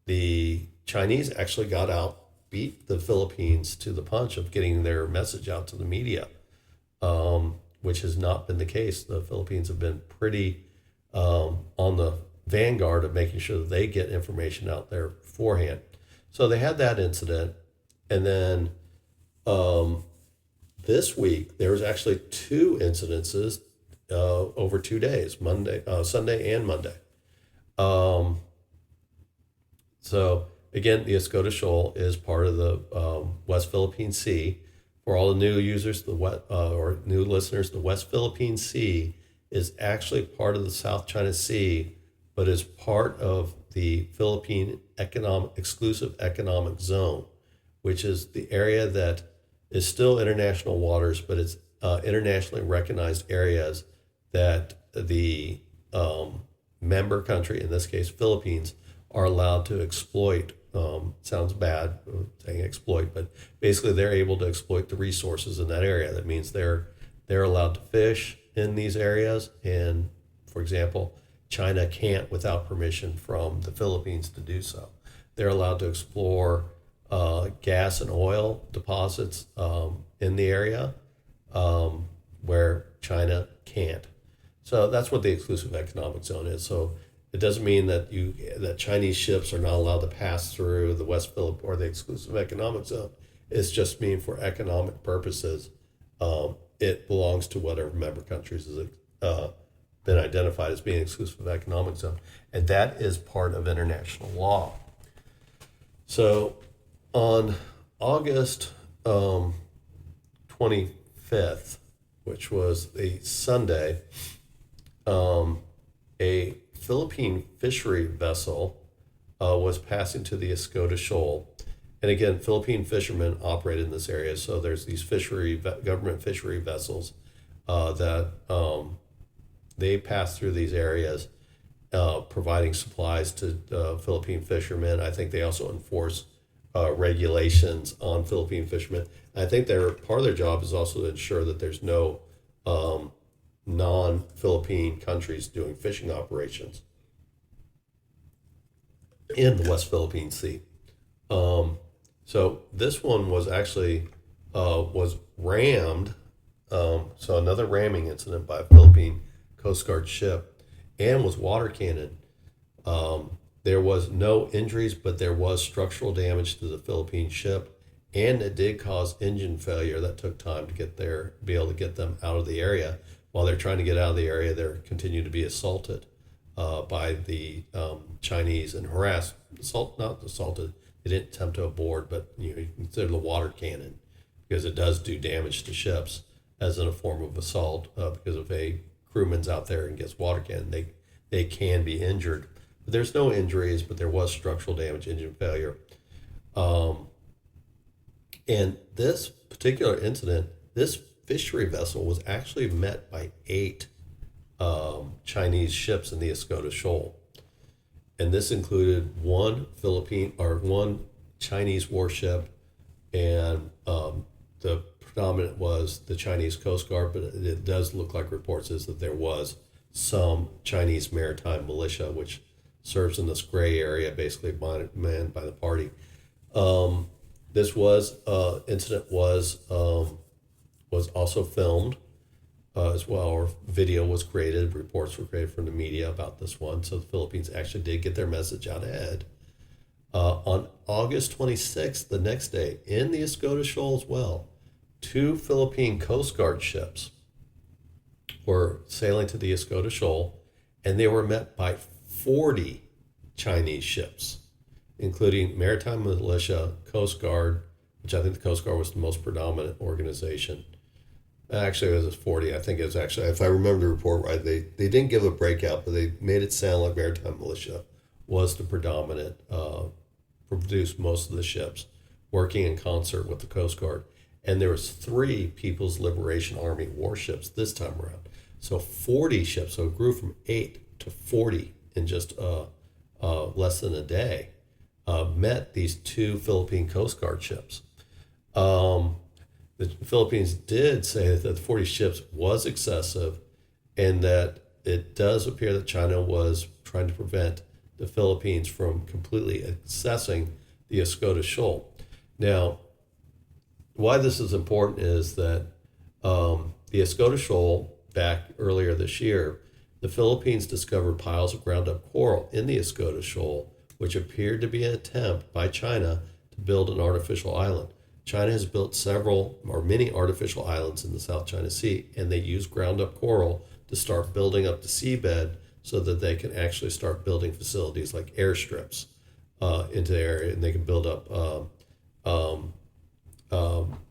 the Chinese actually got out, beat the Philippines to the punch of getting their message out to the media, which has not been the case. The Philippines have been pretty on the vanguard of making sure that they get information out there beforehand. So they had that incident. And then this week, there was actually 2 incidences over 2 days, Sunday and Monday. So again, the Escoda Shoal is part of the West Philippine Sea. For all the new users, or new listeners, the West Philippine Sea is actually part of the South China Sea, but is part of the Philippine exclusive economic zone, which is the area that is still international waters, but it's internationally recognized areas that the member country, in this case Philippines, are allowed to exploit. Sounds bad saying exploit, but basically they're able to exploit the resources in that area. That means they're allowed to fish in these areas, and for example, China can't without permission from the Philippines to do so. They're allowed to explore gas and oil deposits in the area where China can't. So that's what the exclusive economic zone is. So it doesn't mean that that Chinese ships are not allowed to pass through the West Philippine or the exclusive economic zone. It's just mean for economic purposes, it belongs to whatever member countries has been identified as being exclusive economic zone, and that is part of international law. So on August 25th, which was a Sunday, a Philippine fishery vessel was passing to the Escoda Shoal. And again, Philippine fishermen operate in this area. So there's these government fishery vessels that they pass through these areas, providing supplies to Philippine fishermen. I think they also enforce regulations on Philippine fishermen. And I think part of their job is also to ensure that there's no non-Philippine countries doing fishing operations in the West Philippine Sea. So this one was actually was rammed. So another ramming incident by a Philippine Coast Guard ship, and was water cannoned. There was no injuries, but there was structural damage to the Philippine ship, and it did cause engine failure that took time to be able to get them out of the area. While they're trying to get out of the area, they're continuing to be assaulted by the Chinese and harassed. Not assaulted. They didn't attempt to board, but you can consider the water cannon because it does do damage to ships as in a form of assault. Because if a crewman's out there and gets water cannon, they can be injured. But there's no injuries, but there was structural damage, engine failure. And this particular incident, this fishery vessel was actually met by 8 Chinese ships in the Escoda Shoal. And this included one Chinese warship, and the predominant was the Chinese Coast Guard, but it does look like reports is that there was some Chinese maritime militia, which serves in this gray area, basically manned by the party. This incident was also filmed as well, or video was created, reports were created from the media about this one. So the Philippines actually did get their message out ahead. On August 26th, the next day, in the Escoda Shoal as well, 2 Philippine Coast Guard ships were sailing to the Escoda Shoal, and they were met by 40 Chinese ships, including Maritime Militia, Coast Guard, which I think the Coast Guard was the most predominant organization. Actually, it was 40. I think it was actually, if I remember the report right, they didn't give a breakout, but they made it sound like Maritime Militia was the predominant, produced most of the ships, working in concert with the Coast Guard. And there was 3 People's Liberation Army warships this time around. So 40 ships, so it grew from 8 to 40 in just less than a day, met these 2 Philippine Coast Guard ships. The Philippines did say that the 40 ships was excessive, and that it does appear that China was trying to prevent the Philippines from completely accessing the Escoda Shoal. Now, why this is important is that the Escoda Shoal, back earlier this year, the Philippines discovered piles of ground up coral in the Escoda Shoal, which appeared to be an attempt by China to build an artificial island. China has built many artificial islands in the South China Sea, and they use ground up coral to start building up the seabed so that they can actually start building facilities like airstrips into the area, and they can build up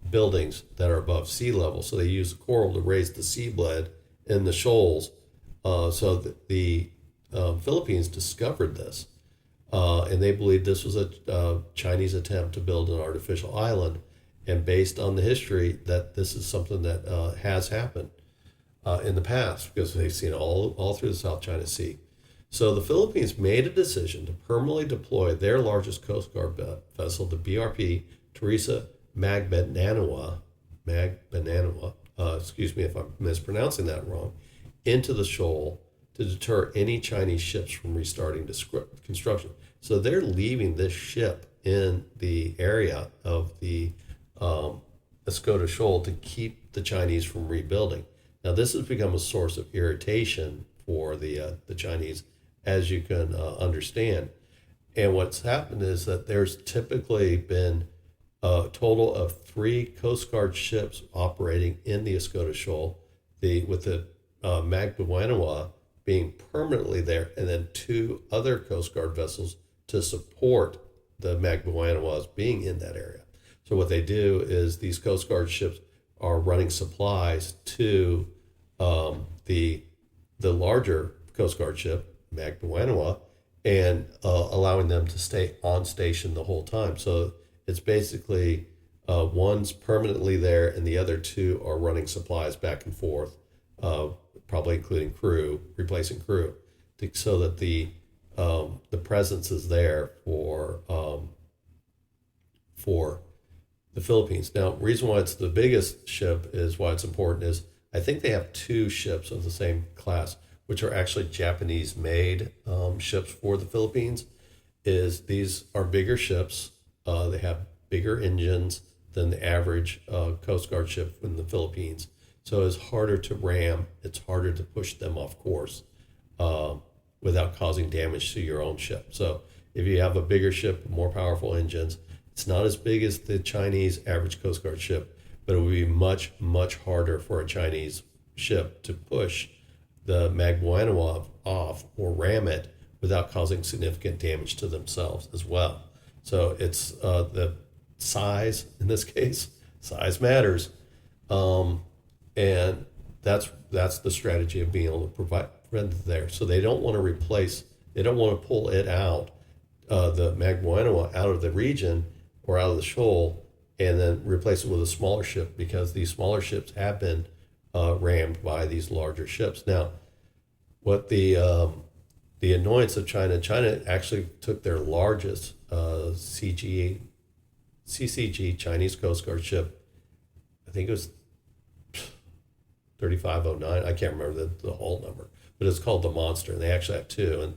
buildings that are above sea level. So they use the coral to raise the seabed in the shoals. So the Philippines discovered this, and they believed this was a Chinese attempt to build an artificial island. And based on the history, that this is something that has happened in the past, because they've seen all through the South China Sea. So the Philippines made a decision to permanently deploy their largest Coast Guard vessel, the BRP Teresa Magbananawa, excuse me if I'm mispronouncing that wrong, into the shoal to deter any Chinese ships from restarting construction. So they're leaving this ship in the area of the Escoda Shoal to keep the Chinese from rebuilding. Now, this has become a source of irritation for the Chinese, as you can understand. And what's happened is that there's typically been a total of 3 Coast Guard ships operating in the Escoda Shoal, with the Magbananawa being permanently there, and then 2 other Coast Guard vessels to support the Magbananawas being in that area. So what they do is these Coast Guard ships are running supplies to the larger Coast Guard ship, Magbananawa, and allowing them to stay on station the whole time. So it's basically one's permanently there, and the other 2 are running supplies back and forth, probably including replacing crew, so that the presence is there for the Philippines. Now, the reason why it's the biggest ship is why it's important is I think they have 2 ships of the same class, which are actually Japanese-made ships for the Philippines. These are bigger ships. They have bigger engines than the average Coast Guard ship in the Philippines. So it's harder to ram. It's harder to push them off course without causing damage to your own ship. So if you have a bigger ship, more powerful engines, it's not as big as the Chinese average Coast Guard ship, but it would be much, much harder for a Chinese ship to push the Magbananawa off or ram it without causing significant damage to themselves as well. So it's the size, in this case, size matters. And that's the strategy of being able to prevent it there. So they don't want to pull it out, the Magbananawa out of the region or out of the shoal and then replace it with a smaller ship because these smaller ships have been rammed by these larger ships. Now, what the annoyance of China actually took their largest CCG Chinese Coast Guard ship. I think it was 3509. I can't remember the whole number, but it's called the Monster, and they actually have two. And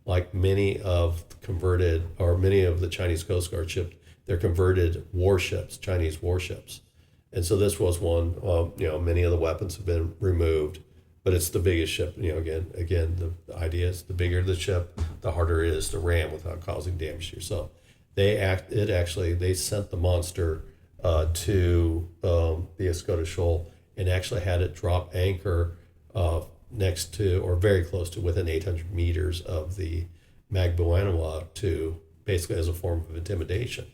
like many of the Chinese Coast Guard ships, they're converted warships, Chinese warships. And so this was one. Many of the weapons have been removed, but it's the biggest ship. Again, the idea is the bigger the ship, the harder it is to ram without causing damage to yourself. They sent the Monster to the Escoda Shoal and actually had it drop anchor next to, or very close to, within 800 meters of the Magbuanawa, to basically as a form of intimidation.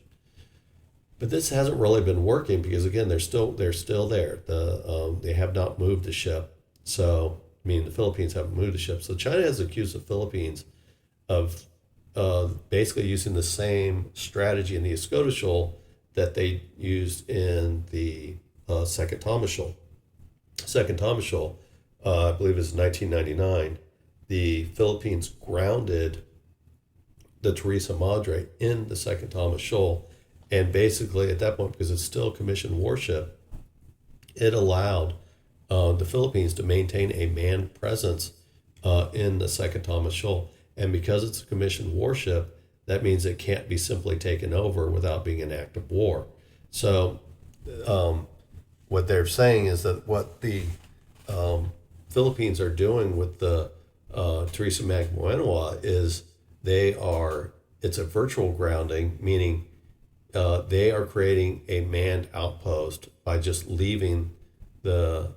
But this hasn't really been working because, again, they're still there. They have not moved the ship. So, the Philippines haven't moved the ship. So China has accused the Philippines of basically using the same strategy in the Escoda Shoal that they used in the Second Thomas Shoal. Second Thomas Shoal, I believe it was 1999, the Philippines grounded the Teresa Madre in the Second Thomas Shoal. And basically at that point, because it's still a commissioned warship, it allowed the Philippines to maintain a manned presence in the Second Thomas Shoal. And because it's a commissioned warship, that means it can't be simply taken over without being an act of war. So what they're saying is that what the Philippines are doing with the Teresa Magbuanawa is it's a virtual grounding, meaning they are creating a manned outpost by just leaving the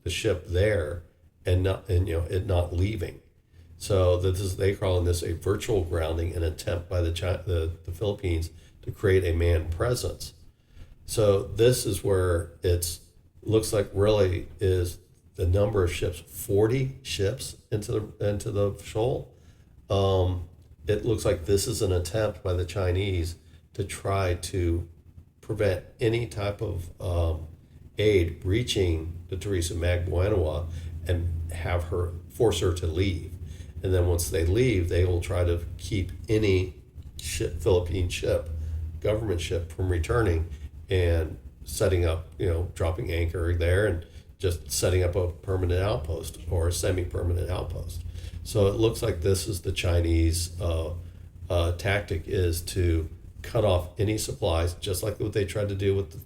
ship there and it not leaving. So they calling this a virtual grounding, an attempt by the Philippines to create a manned presence. So this is where looks like really is the number of ships, 40 ships into the shoal. It looks like this is an attempt by the Chinese to try to prevent any type of aid reaching the Teresa Magbuanawa and force her to leave. And then once they leave, they will try to keep any Philippine ship, government ship, from returning and setting up, dropping anchor there and just setting up a permanent outpost or a semi-permanent outpost. So it looks like this is the Chinese tactic, is to cut off any supplies, just like what they tried to do with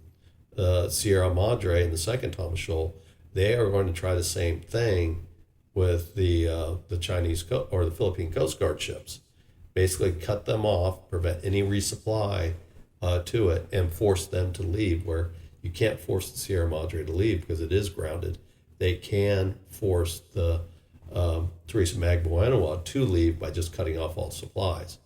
the Sierra Madre in the Second Thomas Shoal. They are going to try the same thing with the Chinese or the Philippine Coast Guard ships. Basically cut them off, prevent any resupply to it, and force them to leave, where you can't force the Sierra Madre to leave because it is grounded. They can force the Teresa Magbuanawa to leave by just cutting off all supplies.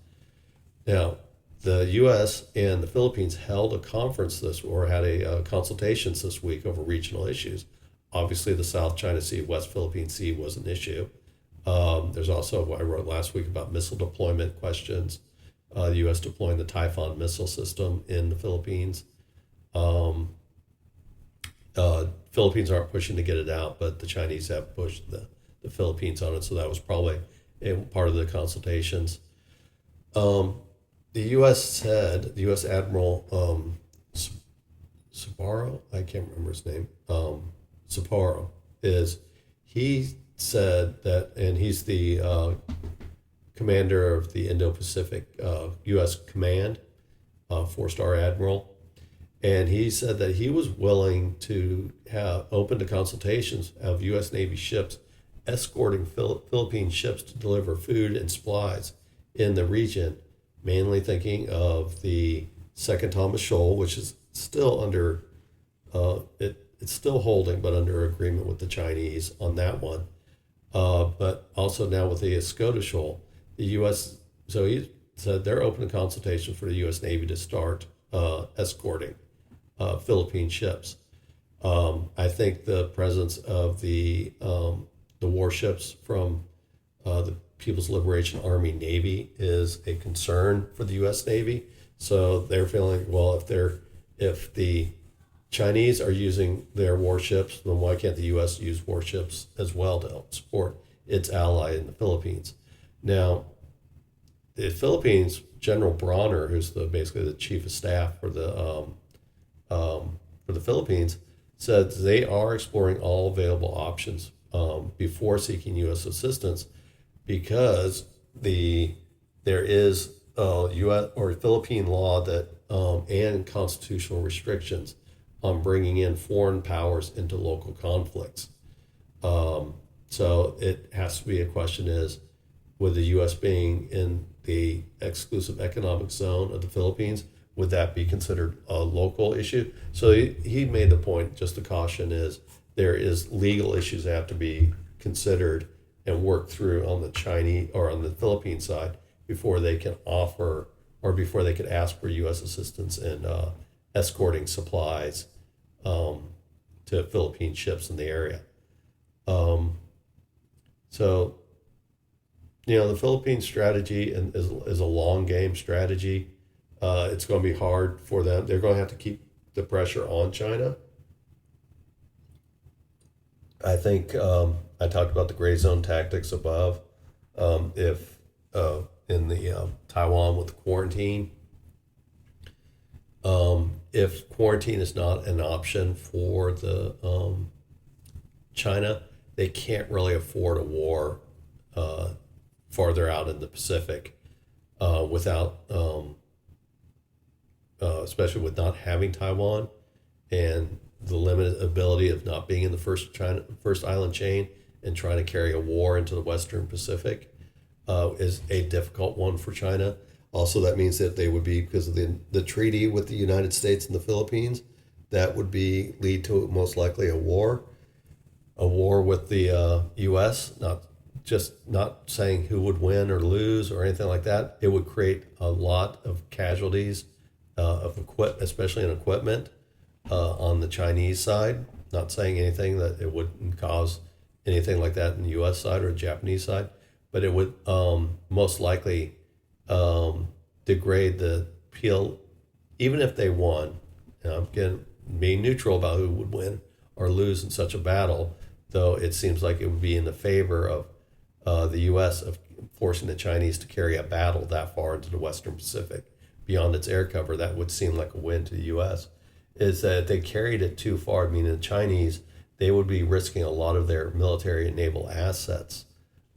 Now, the U.S. and the Philippines held a conference had a consultations this week over regional issues. Obviously, the South China Sea, West Philippine Sea was an issue. There's also what I wrote last week about missile deployment questions. The U.S. deploying the Typhoon missile system in the Philippines. Philippines aren't pushing to get it out, but the Chinese have pushed the Philippines on it, so that was probably part of the consultations. The U.S. Admiral Sapporo, I can't remember his name, Sapporo, he said that, and he's the commander of the Indo-Pacific U.S. Command, 4-star admiral, and he said that he was willing to have open to consultations of U.S. Navy ships escorting Philippine ships to deliver food and supplies in the region, mainly thinking of the Second Thomas Shoal, which is still under, it's still holding, but under agreement with the Chinese on that one. But also now with the Escoda Shoal, the U.S., so he said they're open to consultation for the U.S. Navy to start escorting Philippine ships. I think the presence of the warships from the People's Liberation Army Navy is a concern for the U.S. Navy. So they're feeling, well, if if the Chinese are using their warships, then why can't the U.S. use warships as well to help support its ally in the Philippines? Now, the Philippines, General Bronner, who's basically the chief of staff for the Philippines, said they are exploring all available options before seeking U.S. assistance, because there is U.S. or Philippine law that and constitutional restrictions on bringing in foreign powers into local conflicts. So it has to be a question is, with the U.S. being in the exclusive economic zone of the Philippines, would that be considered a local issue? So he made the point, just the caution is, there is legal issues that have to be considered and worked through on the Chinese or on the Philippine side before they can offer or before they could ask for U.S. assistance in escorting supplies to Philippine ships in the area. So, the Philippine strategy is a long game strategy. It's going to be hard for them. They're going to have to keep the pressure on China. I think I talked about the gray zone tactics above. If in the Taiwan with quarantine, if quarantine is not an option for the China, they can't really afford a war farther out in the Pacific without, especially with not having Taiwan and the limited ability of not being in the first island chain and trying to carry a war into the Western Pacific is a difficult one for China. Also, that means that they would be, because of the treaty with the United States and the Philippines, that would lead to most likely a war with the U.S. Not saying who would win or lose or anything like that. It would create a lot of casualties of especially in equipment on the Chinese side. Not saying anything that it wouldn't cause anything like that in the U.S. side or the Japanese side, but it would most likely degrade the appeal, even if they won. Again, being neutral about who would win or lose in such a battle, though it seems like it would be in the favor of the U.S. of forcing the Chinese to carry a battle that far into the Western Pacific beyond its air cover. That would seem like a win to the U.S. Is that if they carried it too far, meaning the Chinese, they would be risking a lot of their military and naval assets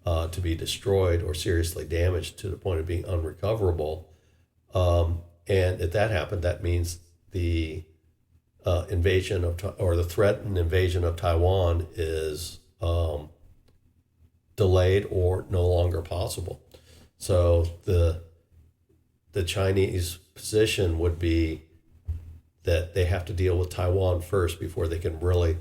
to be destroyed or seriously damaged to the point of being unrecoverable. And if that happened, that means the invasion or the threatened invasion of Taiwan is delayed or no longer possible. So the Chinese position would be that they have to deal with Taiwan first before they can really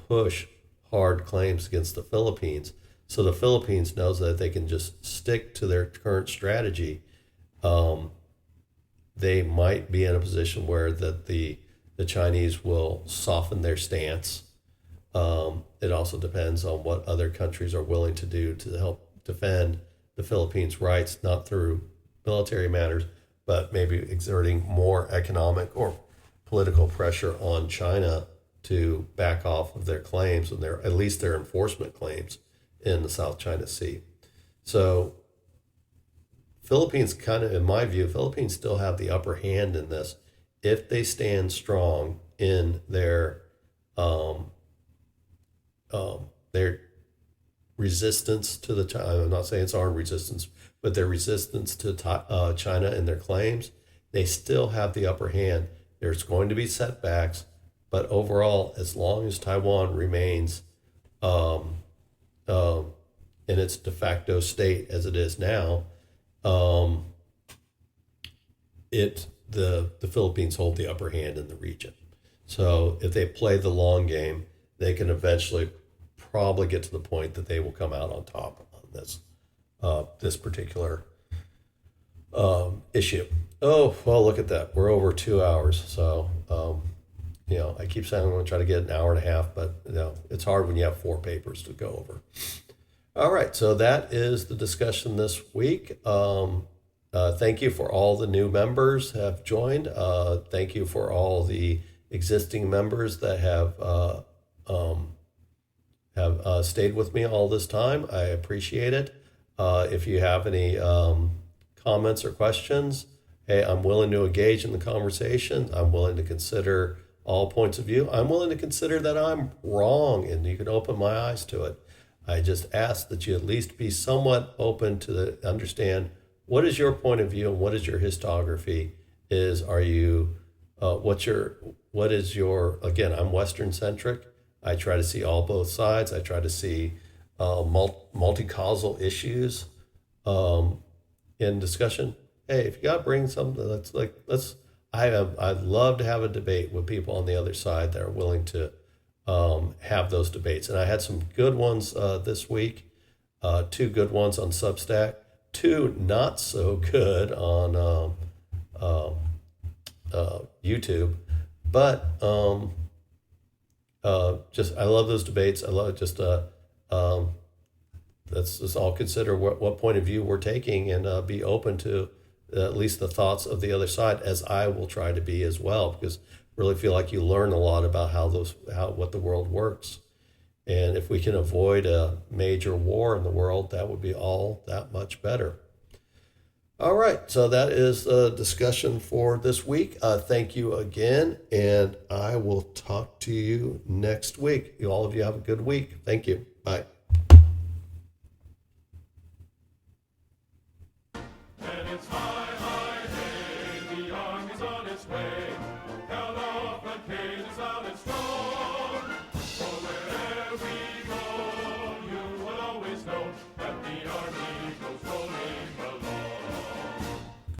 push hard claims against the Philippines. So the Philippines knows that if they can just stick to their current strategy, they might be in a position where the Chinese will soften their stance. It also depends on what other countries are willing to do to help defend the Philippines' rights, not through military matters, but maybe exerting more economic or political pressure on China to back off of their claims and at least their enforcement claims in the South China Sea. So Philippines in my view, Philippines still have the upper hand in this if they stand strong in their resistance to the China. I'm not saying it's armed resistance, but their resistance to China and their claims. They still have the upper hand. There's going to be setbacks, but overall, as long as Taiwan remains in its de facto state as it is now, the Philippines hold the upper hand in the region. So if they play the long game, they can eventually probably get to the point that they will come out on top on this particular issue. Oh, well, look at that. We're over 2 hours. So, I keep saying I'm going to try to get an hour and a half, but it's hard when you have 4 papers to go over. All right. So that is the discussion this week. Thank you for all the new members have joined. Thank you for all the existing members that have stayed with me all this time. I appreciate it. If you have any comments or questions, hey, I'm willing to engage in the conversation. I'm willing to consider all points of view. I'm willing to consider that I'm wrong, and you can open my eyes to it. I just ask that you at least be somewhat open to understand what is your point of view and what is your histography. What is your, again, I'm Western centric. I try to see both sides. I try to see multi-causal issues in discussion. Hey, if you got to bring something I'd love to have a debate with people on the other side that are willing to have those debates. And I had some good ones this week, 2 good ones on Substack, 2 not so good on YouTube. But I love those debates. I love let's just all consider what point of view we're taking and be open to at least the thoughts of the other side, as I will try to be as well, because I really feel like you learn a lot about what the world works. And if we can avoid a major war in the world, that would be all that much better. All right, so that is the discussion for this week. Thank you again, and I will talk to you next week. All of you have a good week. Thank you. Bye. And it's high, high, hey, the army's on its way.